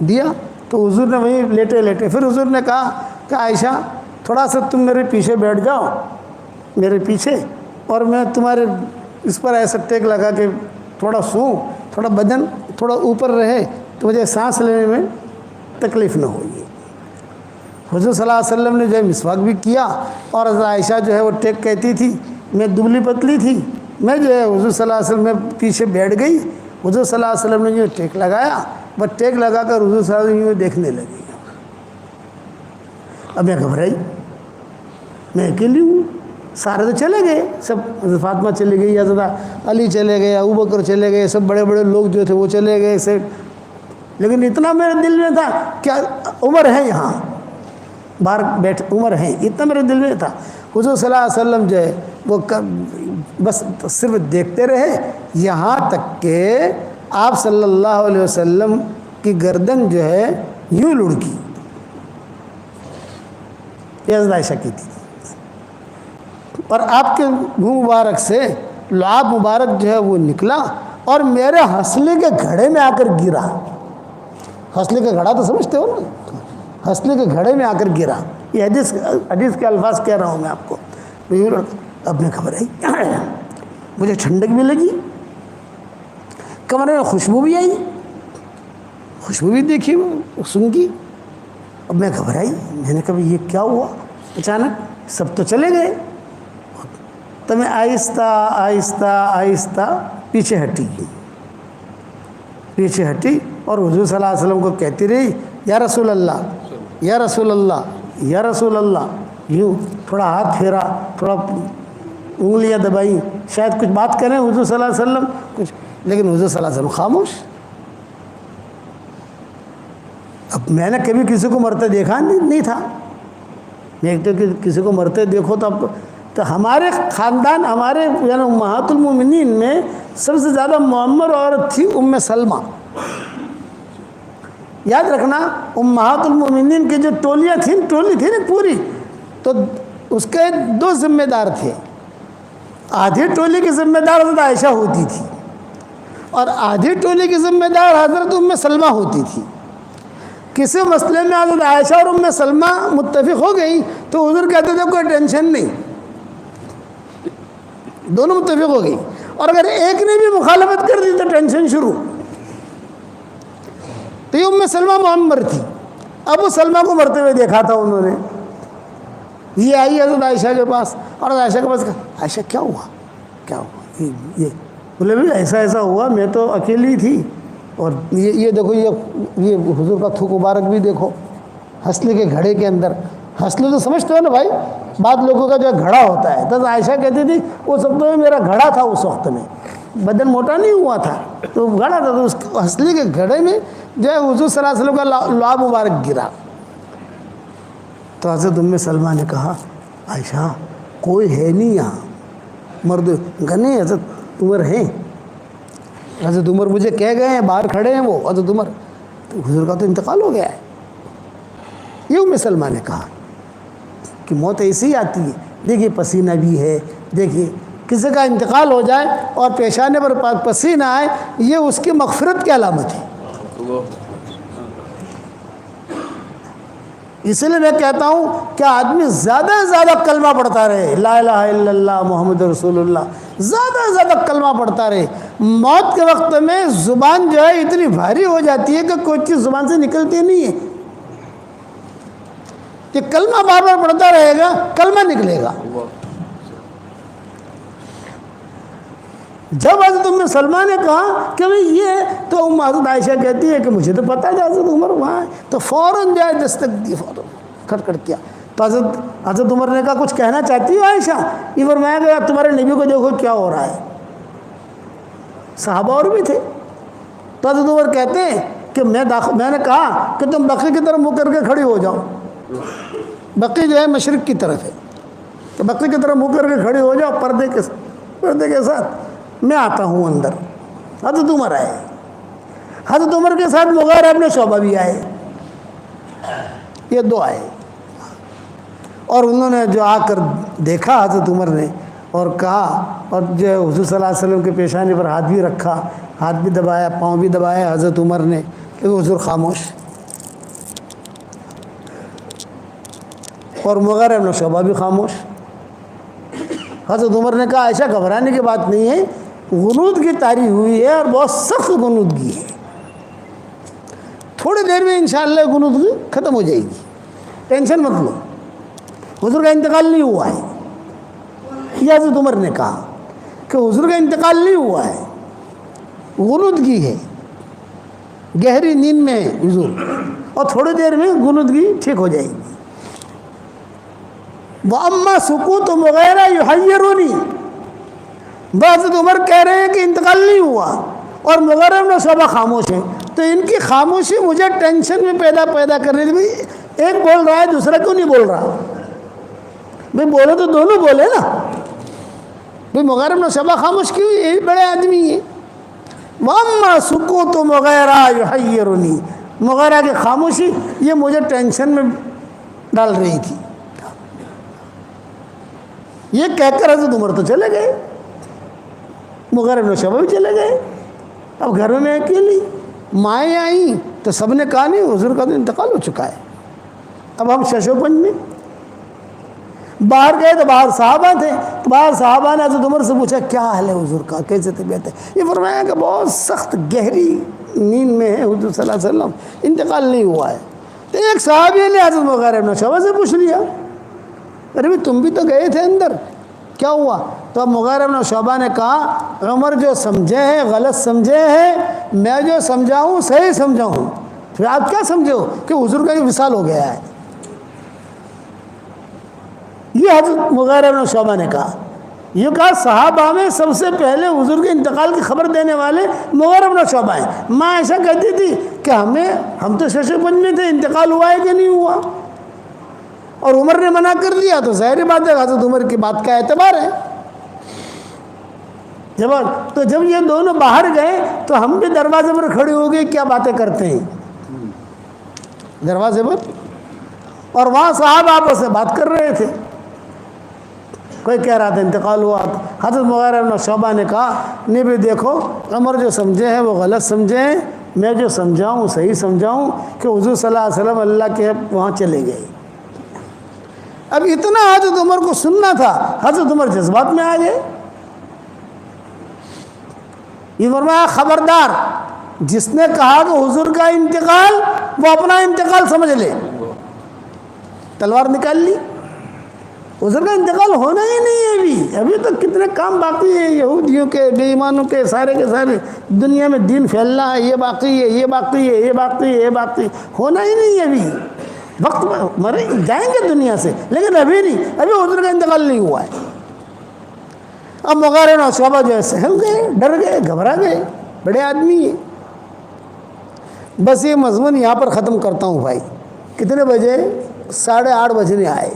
دیا، تو حضور نے وہیں لیٹے لیٹے، پھر حضور نے کہا کہ عائشہ تھوڑا سا تم میرے پیچھے بیٹھ جاؤ، میرے پیچھے، اور میں تمہارے اس پر ایسا ٹیک لگا کہ تھوڑا سوں، تھوڑا بدن تھوڑا اوپر رہے تو مجھے سانس لینے میں تکلیف نہ ہوئی۔ حضور صلی اللہ علیہ وسلم نے جو ہے مسواک بھی کیا، اور حضرت عائشہ جو ہے وہ ٹیک کہتی تھی، میں دبلی پتلی تھی، میں جو ہے حضور صلی اللہ علیہ وسلم میں پیچھے بیٹھ گئی، حضور صلی اللہ علیہ وسلم نے جو ٹیک لگایا، بس ٹیک لگا کر حضور صلی اللہ علیہ وسلم دیکھنے لگی۔ اب میں گھبرائی، میں اکیلی ہوں، سارے تو چلے گئے، سب حضرت فاطمہ چلے گئی، حضرت علی چلے گئے، ابوبکر چلے گئے، سب بڑے بڑے لوگ جو تھے وہ چلے گئے سے، لیکن اتنا میرے دل میں تھا کہ عمر ہے یہاں باہر بیٹھ، عمر ہیں، اتنا میرے دل میں تھا۔ حضور صلی اللہ علیہ وسلم جو ہے وہ بس صرف دیکھتے رہے، یہاں تک کہ آپ صلی اللہ علیہ وسلم کی گردن جو ہے یوں لڑکی، یہ حضرت عائشہ کی تھی، اور آپ کے منہ مبارک سے لعاب مبارک جو ہے وہ نکلا اور میرے ہنسلے کے گھڑے میں آ کر گرا۔ ہنسلے کا گھڑا تو سمجھتے ہو نا، ہنسلے کے گھڑے میں آ کر گرا. یہ حدیث کے الفاظ کہہ رہا ہوں میں آپ کو. اب میں خبر آئی، مجھے ٹھنڈک بھی لگی، کمرے میں خوشبو بھی آئی، خوشبو بھی دیکھی سن کی. اب میں گھبرائی، میں نے کہا یہ کیا ہوا؟ اچانک سب تو چلے گئے. تو میں آہستہ آہستہ آہستہ پیچھے ہٹی اور حضور صلی اللہ علیہ وسلم کو کہتی رہی یا رسول اللہ، یا رسول اللہ، یا رسول اللہ. یوں تھوڑا ہاتھ پھیرا، تھوڑا انگلیاں دبائیں، شاید کچھ بات کریں حضور صلی اللہ علیہ وسلم کچھ، لیکن حضور صلی اللہ علیہ وسلم خاموش. اب میں نے کبھی کسی کو مرتے دیکھا نہیں تھا. میں ایک تو کسی کو مرتے دیکھو تو ہمارے خاندان، ہمارے یعنی امہات المومنین میں سب سے زیادہ معمر عورت تھی ام سلمہ. یاد رکھنا امہات المومنین کی جو ٹولی تھی نا پوری، تو اس کے 2 ذمہ دار تھے. آدھی ٹولی کی ذمہ دار حضرت عائشہ ہوتی تھی اور آدھی ٹولی کی ذمہ دار حضرت ام سلمہ ہوتی تھی. کسی مسئلے میں حضرت عائشہ اور ام سلمہ متفق ہو گئی تو حضور کہتے تھے کوئی ٹینشن نہیں، دونوں متفق ہو گئی. اور اگر ایک نے بھی مخالفت کر دی تو ٹینشن شروع. تو یہ ام سلمہ معمر تھی. ابو سلمہ کو مرتے ہوئے دیکھا تھا انہوں نے. یہ آئی حضرت عائشہ کے پاس اور عائشہ کے پاس کہا عائشہ کیا ہوا؟ یہ بولے بھی ایسا ہوا، میں تو اکیلی تھی اور یہ دیکھو یہ حضور کا تھوک مبارک بھی دیکھو ہنسلے کے گھڑے کے اندر. ہنسلے تو سمجھتے ہو نا بھائی، بعض لوگوں کا جو گھڑا ہوتا ہے. تو عائشہ کہتی تھی اس وقت میں میرا گھڑا تھا، اس وقت میں بدن موٹا نہیں ہوا تھا تو گھڑا تھا. تو اس ہنسلے کے گھڑے میں جو ہے حضور صلی اللہ علیہ وسلم کا لعاب مبارک گرا. تو حضرت ام سلمہ نے کہا عائشہ کوئی ہے نہیں یہاں مرد؟ نہیں حضرت عمر ہیں، حضرت عمر مجھے کہہ گئے ہیں، باہر کھڑے ہیں وہ حضرت عمر. تو حضور کا تو انتقال ہو گیا ہے. یہ ام سلمہ نے کہا کہ موت ایسی ہی آتی ہے. دیکھیے پسینہ بھی ہے، دیکھیے کسی کا انتقال ہو جائے اور پیشانے پر پسینہ آئے، یہ اس کی مغفرت کی علامت ہے. اس لیے میں کہتا ہوں کہ آدمی زیادہ سے زیادہ کلمہ پڑھتا رہے، لا الہ الا اللہ محمد رسول اللہ، زیادہ سے زیادہ کلمہ پڑھتا رہے. موت کے وقت میں زبان جو ہے اتنی بھاری ہو جاتی ہے کہ کوئی چیز زبان سے نکلتی نہیں ہے. کہ کلمہ بار بار پڑھتا رہے گا کلمہ نکلے گا. جب حضرت ام سلمہ نے کہا کہ بھئی یہ تو حضرت عائشہ کہتی ہے کہ مجھے تو پتہ ہے حضرت عمر وہاں ہے، تو فوراً جائے دستک دی، فوراً کھٹ کیا. تو حضرت عمر نے کہا کچھ کہنا چاہتی ہو عائشہ؟ یہ فرمایا گیا تمہارے نبی کو دیکھو کیا ہو رہا ہے. صحابہ اور بھی تھے. تو حضرت عمر کہتے ہیں کہ میں نے کہا کہ تم بقی کی طرف منہ کر کے کھڑی ہو جاؤ. بقی جو ہے مشرق کی طرف ہے، تو بقی کی طرف منہ کر کے کھڑی ہو جاؤ پردے کے ساتھ، میں آتا ہوں اندر. حضرت عمر آئے. حضرت عمر کے ساتھ مغیرہ ابن شعبہ بھی آئے. یہ 2 آئے اور انہوں نے جو آ کر دیکھا حضرت عمر نے اور کہا، اور جو حضور صلی اللہ علیہ وسلم کے پیشانے پر ہاتھ بھی رکھا، ہاتھ بھی دبایا، پاؤں بھی دبایا حضرت عمر نے. کہ حضور خاموش. اور مغیرہ ابن شعبہ بھی خاموش. حضرت عمر نے کہا عائشہ گھبرانے کی بات نہیں ہے، غنودگی طاری ہوئی ہے اور بہت سخت غنودگی ہے، تھوڑی دیر میں انشاءاللہ غنودگی ختم ہو جائے گی، ٹینشن مت لو، حضور کا انتقال نہیں ہوا ہے. یہ حضرت عمر نے کہا کہ حضور کا انتقال نہیں ہوا ہے، غنودگی ہے، گہری نیند میں ہے حضور، اور تھوڑی دیر میں غنودگی ٹھیک ہو جائے گی. وَأَمَّا سُكُوتُ مُغِيرَةَ يُحَيِّرُنِي. حضرت عمر کہہ رہے ہیں کہ انتقال نہیں ہوا اور مغیرہ بن شعبہ خاموش ہیں، تو ان کی خاموشی مجھے ٹینشن میں پیدا کر رہی تھی. بھائی ایک بول رہا ہے دوسرا کیوں نہیں بول رہا؟ بھائی بولے تو دونوں بولے نا. بھائی مغیرہ بن شعبہ خاموش کیوں؟ یہ بھی بڑے آدمی ہیں. وَأَمَّا سُكُوتُ مُغِيرَةَ يُحَيِّرُنِي. مغیرہ کی خاموشی یہ مجھے ٹینشن میں ڈال رہی تھی. یہ کہہ کر حضرت عمر تو چلے گئے، مغیرہ بن شعبہ بھی چلے گئے. اب گھر میں اکیلی، مائیں آئیں تو سب نے کہا نہیں حضور کا تو انتقال ہو چکا ہے، اب ہم شش و پنج میں۔ باہر گئے تو باہر صحابہ تھے، تو باہر صحابہ نے حضرت عمر سے پوچھا کیا حال ہے حضور کا، کیسے طبیعت ہے؟ یہ فرمایا کہ بہت سخت گہری نیند میں ہے حضور صلی اللہ علیہ وسلم، انتقال نہیں ہوا ہے۔ تو ایک صحابی نے حضرت مغیرہ بن شعبہ سے پوچھ لیا، ارے بھی تم بھی تو گئے تھے اندر، کیا ہوا؟ تو اب مغیرہ بن شعبہ نے کہا عمر جو سمجھے ہیں غلط سمجھے ہیں، میں جو سمجھاؤں صحیح سمجھاؤں، پھر آپ کیا سمجھے ہو کہ حضور کا یہ وصال ہو گیا ہے؟ یہ حضرت مغیرہ بن شعبہ نے کہا۔ یہ کہا صحابہ میں سب سے پہلے حضور کے انتقال کی خبر دینے والے مغیرہ بن شعبہ ہیں۔ ماں ایسا کہتی تھی کہ ہم تو شش و پنج میں تھے، انتقال ہوا ہے کہ نہیں ہوا؟ اور عمر نے منع کر دیا تو ظاہر بات ہے حضرت عمر کی بات کا اعتبار ہے۔ تو جب یہ دونوں باہر گئے تو ہم بھی دروازے پر کھڑے ہو گئے، کیا باتیں کرتے ہیں دروازے پر، اور وہاں صاحب آپس سے بات کر رہے تھے، کوئی کہہ رہا تھا انتقال ہوا۔ حضرت مغیرہ بن شعبہ نے کہا نہیں بھی دیکھو عمر جو سمجھے ہیں وہ غلط سمجھے ہیں، میں جو سمجھاؤں صحیح سمجھاؤں کہ حضور صلی اللہ علیہ وسلم اللہ کے وہاں چلے گئے۔ اب اتنا حضرت عمر کو سننا تھا، حضرت عمر جذبات میں آ گئے۔ یہ فرمایا خبردار جس نے کہا کہ حضور کا انتقال وہ اپنا انتقال سمجھ لے، تلوار نکال لی، حضور کا انتقال ہونا ہی نہیں ہے۔ ابھی تو کتنے کام باقی ہیں یہودیوں کے، بے ایمانوں کے سارے دنیا میں دین پھیلنا ہے، یہ باقی ہے، یہ باقی ہے، یہ باقی ہے، یہ باقی ہونا ہی نہیں ہے۔ ابھی وقت مرے جائیں گے دنیا سے، لیکن ابھی نہیں، ابھی حضور کا انتقال نہیں ہوا ہے۔ اب مغیرہ بن شعبہ جو ہے سہل گئے، ڈر گئے، گھبرا گئے، بڑے آدمی ہیں۔ بس یہ مضمون یہاں پر ختم کرتا ہوں بھائی۔ کتنے بجے؟ 8:30 بجنے آئے۔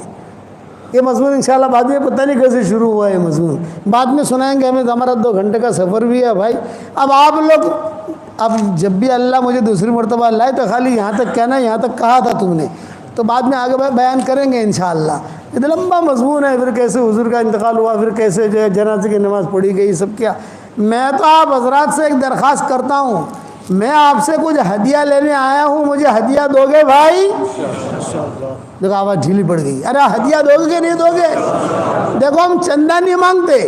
یہ مضمون انشاءاللہ بعد میں پتہ نہیں کیسے شروع ہوا ہے، یہ مضمون بعد میں سنائیں گے، ہمیں ہمارا 2 گھنٹے کا سفر بھی ہے بھائی۔ اب آپ لوگ اب جب بھی اللہ مجھے دوسری مرتبہ لائے تو خالی یہاں تک کہنا یہاں تک کہا تھا تم نے، تو بعد میں آگے بیان کریں گے انشاءاللہ۔ اتنا لمبا مضمون ہے، پھر کیسے حضور کا انتقال ہوا، پھر کیسے جو ہے جنازے کی نماز پڑھی گئی، سب کیا۔ میں تو آپ حضرات سے ایک درخواست کرتا ہوں، میں آپ سے کچھ ہدیہ لینے آیا ہوں، مجھے ہدیہ دو گے بھائی؟ دیکھو آواز ڈھیلی پڑ گئی، ارے ہدیہ دو گے نہیں دو گے؟ دیکھو ہم چندہ نہیں مانگتے،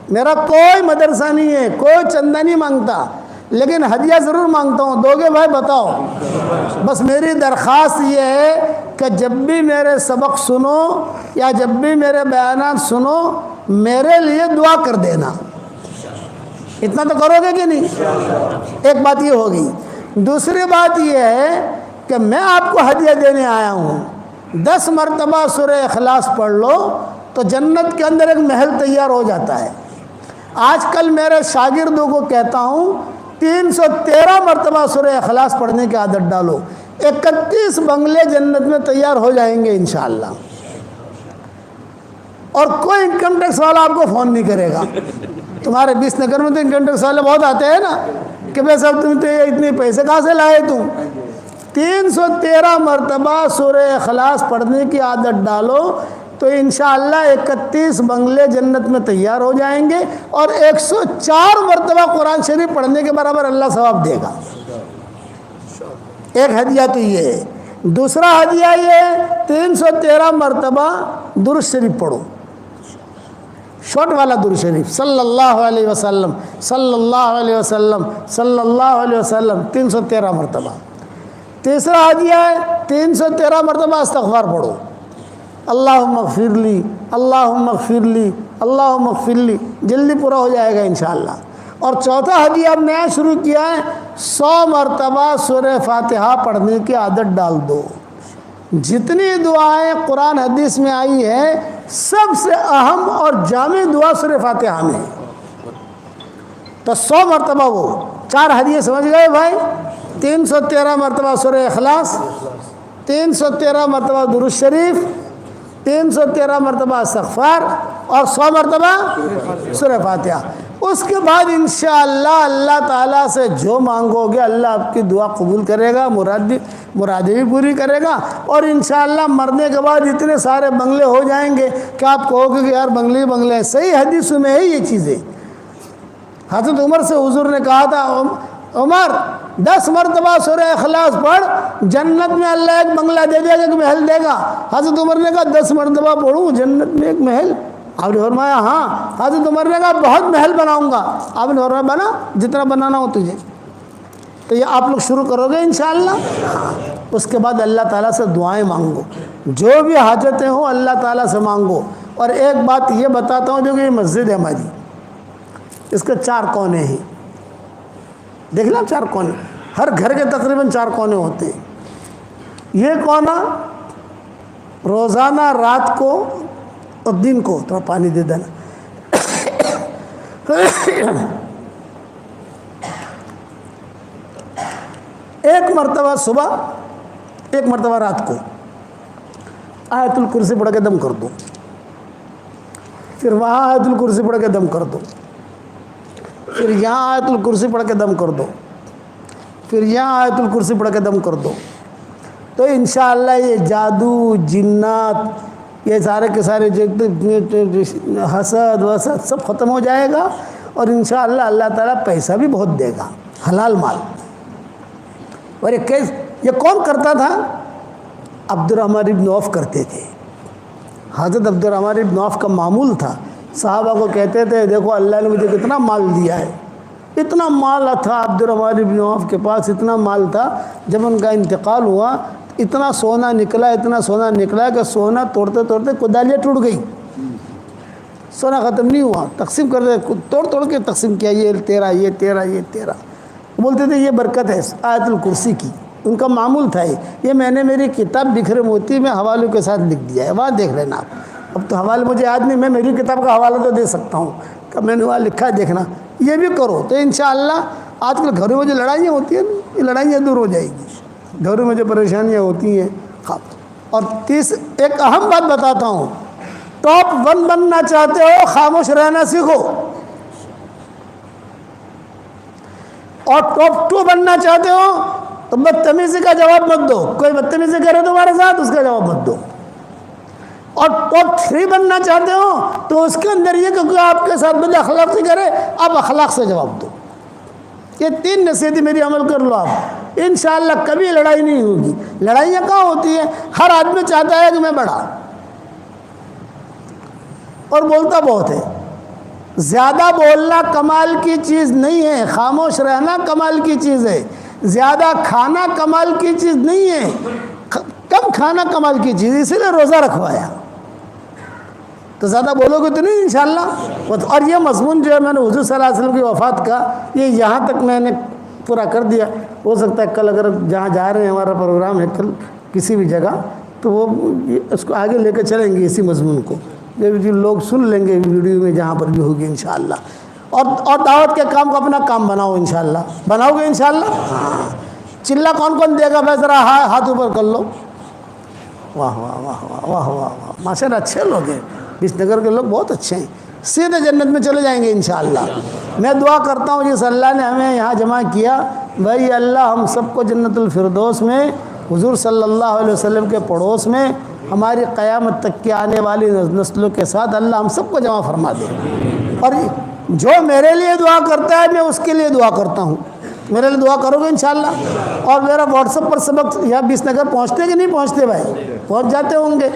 میرا کوئی مدرسہ نہیں ہے، کوئی چندہ نہیں مانگتا، لیکن ہدیہ ضرور مانگتا ہوں، دو گے بھائی بتاؤ؟ بس میری درخواست یہ ہے کہ جب بھی میرے سبق سنو یا جب بھی میرے بیانات سنو میرے لیے دعا کر دینا، اتنا تو کرو گے کہ نہیں؟ ایک بات یہ ہوگی۔ دوسری بات یہ ہے کہ میں آپ کو ہدیہ دینے آیا ہوں، 10 مرتبہ سورہ اخلاص پڑھ لو تو جنت کے اندر ایک محل تیار ہو جاتا ہے۔ آج کل میرے شاگردوں کو کہتا ہوں 313 مرتبہ سورہ اخلاص پڑھنے کی عادت ڈالو، 31 بنگلے جنت میں تیار ہو جائیں گے انشاءاللہ، اور کوئی انکم ٹیکس والا آپ کو فون نہیں کرے گا۔ تمہارے 20 نگر میں تو انکم ٹیکس والے بہت آتے ہیں نا کہ بھائی صاحب تم تو اتنے پیسے کہاں سے لائے تم؟ 313 مرتبہ سورہ اخلاص پڑھنے کی عادت ڈالو تو انشاءاللہ 31 بنگلے جنت میں تیار ہو جائیں گے، اور 104 مرتبہ قرآن شریف پڑھنے کے برابر اللہ ثواب دے گا۔ ایک ہدیہ تو یہ ہے۔ دوسرا ہدیہ یہ ہے 313 مرتبہ درود شریف پڑھو، شارٹ والا درود شریف، صلی اللہ علیہ وسلم صلی اللہ علیہ وسلم صلی اللہ علیہ وسلم 313 مرتبہ۔ تیسرا ہدیہ ہے 313 مرتبہ استغفار پڑھو، اللہم اغفر لی اللہم اغفر لی اللہم اغفر لی، جلدی پورا ہو جائے گا انشاءاللہ۔ اور چوتھا ہدیہ اب نیا شروع کیا ہے، 100 مرتبہ سورہ فاتحہ پڑھنے کی عادت ڈال دو۔ جتنی دعائیں قرآن حدیث میں آئی ہیں سب سے اہم اور جامع دعا سورہ فاتحہ میں ہے، تو 100 مرتبہ وہ 4 ہدیے سمجھ گئے بھائی؟ 313 مرتبہ سورہ اخلاص، 313 مرتبہ درود شریف، 313 مرتبہ استغفار، اور 100 مرتبہ سورہ فاتحہ۔ اس کے بعد انشاءاللہ اللہ تعالیٰ سے جو مانگو گے اللہ آپ کی دعا قبول کرے گا، مرادیں بھی پوری کرے گا، اور انشاءاللہ مرنے کے بعد اتنے سارے بنگلے ہو جائیں گے کہ آپ کہو گے کہ یار بنگلے بنگلے ہیں۔ صحیح حدیث میں ہے یہ چیزیں۔ حضرت عمر سے حضور نے کہا تھا عمر 10 مرتبہ سورہ اخلاص پڑھ، جنت میں اللہ ایک بنگلہ دے دے گا، ایک محل دے گا۔ حضرت عمر نے کہا 10 مرتبہ پڑھوں جنت میں ایک محل؟ آپ نے فرمایا ہاں۔ حضرت عمر نے کہا بہت محل بناؤں گا۔ آپ نے فرمایا بنا جتنا بنانا ہو تجھے۔ تو یہ آپ لوگ شروع کرو گے انشاءاللہ۔ اس کے بعد اللہ تعالیٰ سے دعائیں مانگو، جو بھی حاجتیں ہوں اللہ تعالیٰ سے مانگو۔ اور ایک بات یہ بتاتا ہوں، جو کہ یہ مسجد ہے ہماری، اس کے 4 کونے ہیں، دیکھ لیں 4 کونے، ہر گھر کے تقریباً 4 کونے ہوتے ہیں۔ یہ کونا روزانہ رات کو اور دن کو، تھوڑا پانی دے دینا، ایک مرتبہ صبح، ایک مرتبہ رات کو آیت الکرسی پڑھ کے دم کر دو، پھر وہاں آیت الکرسی پڑھ کے دم کر دو، پھر یہاں آیت الکرسی پڑھ کے دم کر دو، پھر یہاں آیت الکرسی پڑھ کے دم کر دو۔ تو انشاءاللہ یہ جادو، جنات، یہ سارے کے سارے حسد وسد سب ختم ہو جائے گا، اور انشاءاللہ اللہ تعالیٰ پیسہ بھی بہت دے گا، حلال مال۔ اور یہ کون کرتا تھا؟ عبد الرحمن ابن عوف کرتے تھے۔ حضرت عبد الرحمن ابن عوف کا معمول تھا، صحابہ کو کہتے تھے دیکھو اللہ نے مجھے کتنا مال دیا ہے۔ اتنا مال تھا عبد الرحمن ابن عوف کے پاس، اتنا مال تھا، جب ان کا انتقال ہوا اتنا سونا نکلا، اتنا سونا نکلا کہ سونا توڑتے توڑتے کدالیاں ٹوٹ گئی، سونا ختم نہیں ہوا، تقسیم کر دے، توڑ توڑ کے تقسیم کیا، یہ تیرا، یہ تیرا، یہ تیرا۔ بولتے تھے یہ برکت ہے آیت الکرسی کی، ان کا معمول تھا یہ میں نے میری کتاب بکھر موتی میں حوالوں کے ساتھ لکھ دیا ہے، وہاں دیکھ لینا آپ۔ اب تو حوالے مجھے یاد نہیں، میں میری کتاب کا حوالہ تو دے سکتا ہوں کہ میں نے وہاں لکھا ہے، دیکھنا، یہ بھی کرو تو انشاءاللہ۔ آج کل گھروں میں جو لڑائیاں ہوتی ہیں یہ لڑائیاں دور ہو جائیں گی، گھروں میں جو پریشانیاں ہوتی ہیں۔ اور ایک اہم بات بتاتا ہوں، ٹاپ 1 بننا چاہتے ہو خاموش رہنا سیکھو، اور ٹاپ 2 بننا چاہتے ہو تو بدتمیزی کا جواب مت دو، کوئی بدتمیزی کرے تمہارے ساتھ اس کا جواب مت دو۔ اور ٹاپ 3 بننا چاہتے ہو تو اس کے اندر یہ کہ کوئی آپ کے ساتھ بد اخلاقی کرے، آپ اخلاق سے جواب دو۔ یہ 3 نصیحتیں میری عمل کر لو آپ، انشاءاللہ کبھی لڑائی نہیں ہوگی۔ لڑائیاں کہاں ہوتی ہیں؟ ہر آدمی چاہتا ہے کہ میں بڑا، اور بولتا بہت ہے۔ زیادہ بولنا کمال کی چیز نہیں ہے، خاموش رہنا کمال کی چیز ہے۔ زیادہ کھانا کمال کی چیز نہیں ہے، کم کھانا کمال کی چیز، اسی لیے روزہ رکھوایا۔ تو زیادہ بولو گے تو نہیں انشاءاللہ۔ اور یہ مضمون جو ہے میں نے حضور صلی اللہ علیہ وسلم کی وفات کا یہ یہاں تک میں نے پورا کر دیا۔ ہو سکتا ہے کل اگر جہاں جا رہے ہیں ہمارا پروگرام ہے کل کسی بھی جگہ، تو وہ اس کو آگے لے کے چلیں گے اسی مضمون کو، جو لوگ سن لیں گے ویڈیو میں جہاں پر بھی ہوگی انشاءاللہ۔ اور دعوت کے کام کو اپنا کام بناؤ انشاءاللہ، بناؤ گے انشاءاللہ؟ ہاں۔ چلہ کون کون دے گا بھائی؟ ذرا ہاتھ اوپر کر لو۔ واہ واہ واہ واہ واہ واہ، ماشاءاللہ اچھے لوگ ہیں، اس نگر کے لوگ بہت اچھے ہیں، سیدھے جنت میں چلے جائیں گے انشاءاللہ۔ میں دعا کرتا ہوں جس اللہ نے ہمیں یہاں جمع کیا، بھائی اللہ ہم سب کو جنت الفردوس میں حضور صلی اللہ علیہ وسلم کے پڑوس میں ہماری قیامت تک کی آنے والی نسلوں کے ساتھ اللہ ہم سب کو جمع فرما دے۔ اور جو میرے لیے دعا کرتا ہے میں اس کے لیے دعا کرتا ہوں، میرے لیے دعا کرو گے انشاءاللہ۔ اور میرا واٹس ایپ پر سبق یہاں 20 نگر پہنچتے کہ نہیں پہنچتے بھائی؟ پہنچ جاتے ہوں گے۔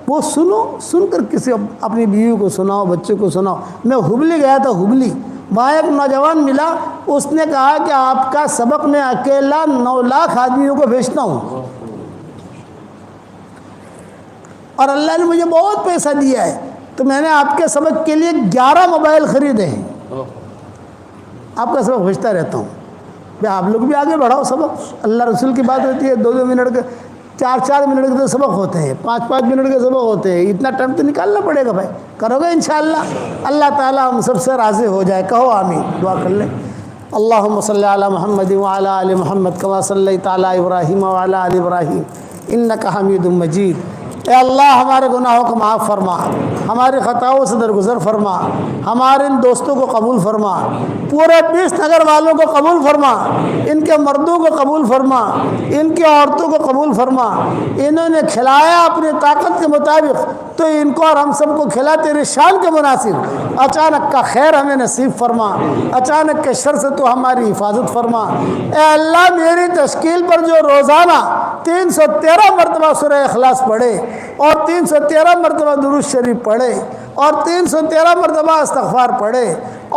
وہ سنو، سن کر کسی اپنی بیوی کو سناؤ، بچے کو سناؤ۔ میں ہبلی گیا تھا، ہبلی، وہاں ایک نوجوان ملا، اس نے کہا کہ آپ کا سبق میں اکیلا 9 لاکھ آدمیوں کو بھیجتا ہوں، اور اللہ نے مجھے بہت پیسہ دیا ہے، تو میں نے آپ کے سبق کے لیے 11 موبائل خریدے ہیں، آپ کا سبق بھیجتا رہتا ہوں۔ آپ لوگ بھی آگے بڑھاؤ سبق، اللہ رسول کی بات ہوتی ہے، 2 منٹ کے 4 منٹ کے تو سبق ہوتے ہیں، 5 منٹ کے سبق ہوتے ہیں، اتنا ٹائم تو نکالنا پڑے گا بھائی، کرو گے انشاءاللہ۔ اللہ تعالیٰ ہم سب سے راضی ہو جائے، کہو آمین، دعا کر لیں۔ اللہم صلی علی محمد وعلی آل محمد کما صلیت علی ابراہیم وعلی آل ابراہیم انک حمید مجید۔ اے اللہ ہمارے گناہوں کو معاف فرما، ہماری خطاؤں سے درگزر فرما، ہمارے ان دوستوں کو قبول فرما، پورے 20 نگر والوں کو قبول فرما، ان کے مردوں کو قبول فرما، ان کی عورتوں کو قبول فرما۔ انہوں نے کھلایا اپنی طاقت کے مطابق، تو ان کو اور ہم سب کو کھلا تیری شان کے مناسب۔ اچانک کا خیر ہمیں نصیب فرما، اچانک کے شر سے تو ہماری حفاظت فرما۔ اے اللہ میری تشکیل پر جو روزانہ 313 مرتبہ سورہ اخلاص پڑھے اور 313 مرتبہ درود شریف پڑھے اور 313 مرتبہ استغفار پڑھے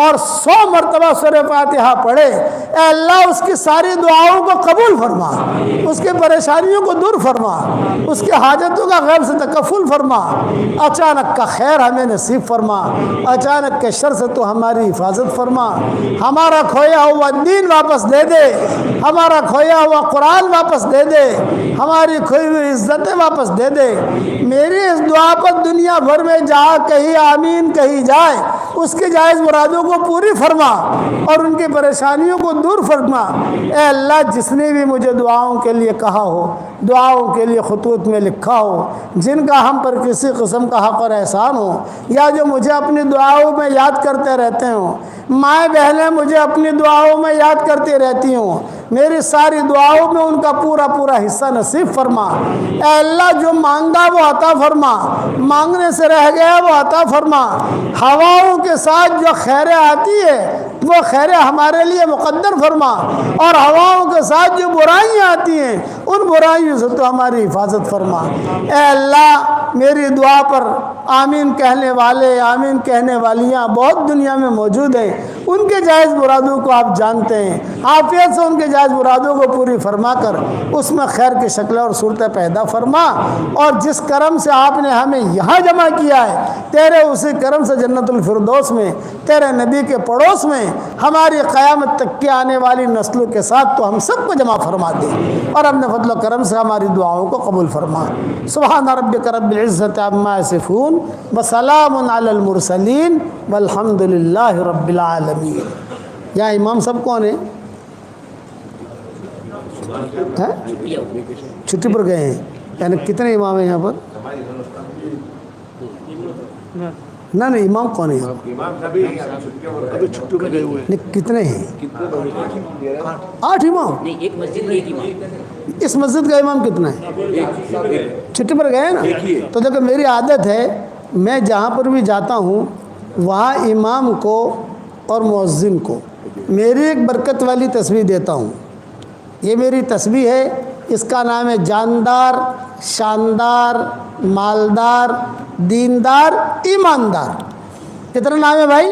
اور 100 مرتبہ سورہ فاتحہ پڑھے، اے اللہ اس کی ساری دعاؤں کو قبول فرما، اس کی پریشانیوں کو دور فرما، اس کی حاجتوں کا غیب سے تکفل فرما۔ اچانک کا خیر ہمیں نصیب فرما، اچانک کے شر سے تو ہماری حفاظت فرما۔ ہمارا کھویا ہوا دین واپس دے دے، ہمارا کھویا ہوا قرآن واپس دے دے، ہماری کھوئی ہوئی عزتیں واپس دے دے۔ میری اس دعا پر دنیا بھر میں جہاں کہیں آمین کہی جائے، اس کے جائز مرادوں کو پوری فرما اور ان کی پریشانیوں کو دور فرما۔ اے اللہ جس نے بھی مجھے دعاؤں کے لیے کہا ہو، دعاؤں کے لیے خطوط میں لکھا ہو، جن کا ہم پر کسی قسم کا حق اور احسان ہو، یا جو مجھے اپنی دعاؤں میں یاد کرتے رہتے ہوں، مائیں بہنیں مجھے اپنی دعاؤں میں یاد کرتی رہتی ہوں، میری ساری دعاؤں میں ان کا پورا پورا حصہ نصیب فرما۔ اے اللہ جو مانگا وہ عطا فرما، مانگنے سے رہ گیا وہ عطا فرما۔ ہواؤں کے ساتھ جو خیریں آتی ہے وہ خیریں ہمارے لیے مقدر فرما، اور ہواؤں کے ساتھ جو برائیاں آتی ہیں ان برائیوں سے تو ہماری حفاظت فرما۔ اے اللہ میری دعا پر آمین کہنے والے، آمین کہنے والیاں بہت دنیا میں موجود ہیں، ان کے جائز مرادوں کو آپ جانتے ہیں، عافیت سے ان کے جائز مرادوں کو پوری فرما کر اس میں خیر کی شکلیں اور صورتیں پیدا فرما، اور جس کرم سے آپ نے ہمیں یہاں جمع کیا ہے، تیرے اسی کرم سے جنت الفردوس میں، تیرے نبی کے پڑوس میں، ہماری قیامت تک کی آنے والی نسلوں کے ساتھ تو ہم سب کو جمع فرما دے، اور اپنے فضل و کرم سے ہماری دعاؤں کو قبول فرما۔ سبحان ربک رب العزت عما یصفون وسلام علی المرسلین والحمد للہ رب العالمین۔ یہاں امام صاحب کون ہیں؟ چھٹی پر گئے ہیں، یعنی کتنے امام ہیں یہاں پر؟ نہیں امام کون ہے؟ کتنے ہیں؟ 8 امام؟ اس مسجد کا امام کتنا ہے؟ چھٹی پر گئے نا؟ تو دیکھو میری عادت ہے، میں جہاں پر بھی جاتا ہوں وہاں امام کو اور مؤذن کو میری ایک برکت والی تسبیح دیتا ہوں۔ یہ میری تسبیح ہے، اس کا نام ہے جاندار، شاندار، مالدار، دیندار، ایماندار۔ کتنا نام ہے بھائی؟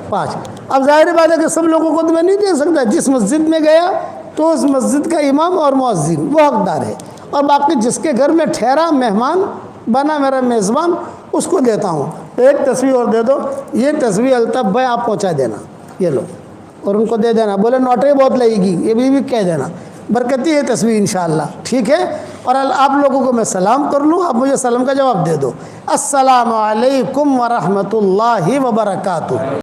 5۔ اب ظاہر بات ہے کہ سب لوگوں کو تو میں نہیں دے سکتا، جس مسجد میں گیا تو اس مسجد کا امام اور مؤذن وہ حقدار ہے، اور باقی جس کے گھر میں ٹھہرا مہمان بنا میرا میزبان اس کو دیتا ہوں۔ ایک تسبیح اور دے دو، یہ تسبیح الطف بھائی آپ پہنچا دینا، یہ لو، اور ان کو دے دینا، بولے نوٹری بہت لگے گی، یہ بھی کہہ دینا، برکتی ہے تسبیح انشاءاللہ، ٹھیک ہے؟ اور آپ لوگوں کو میں سلام کر لوں، آپ مجھے سلام کا جواب دے دو۔ السلام علیکم ورحمۃ اللہ وبرکاتہ۔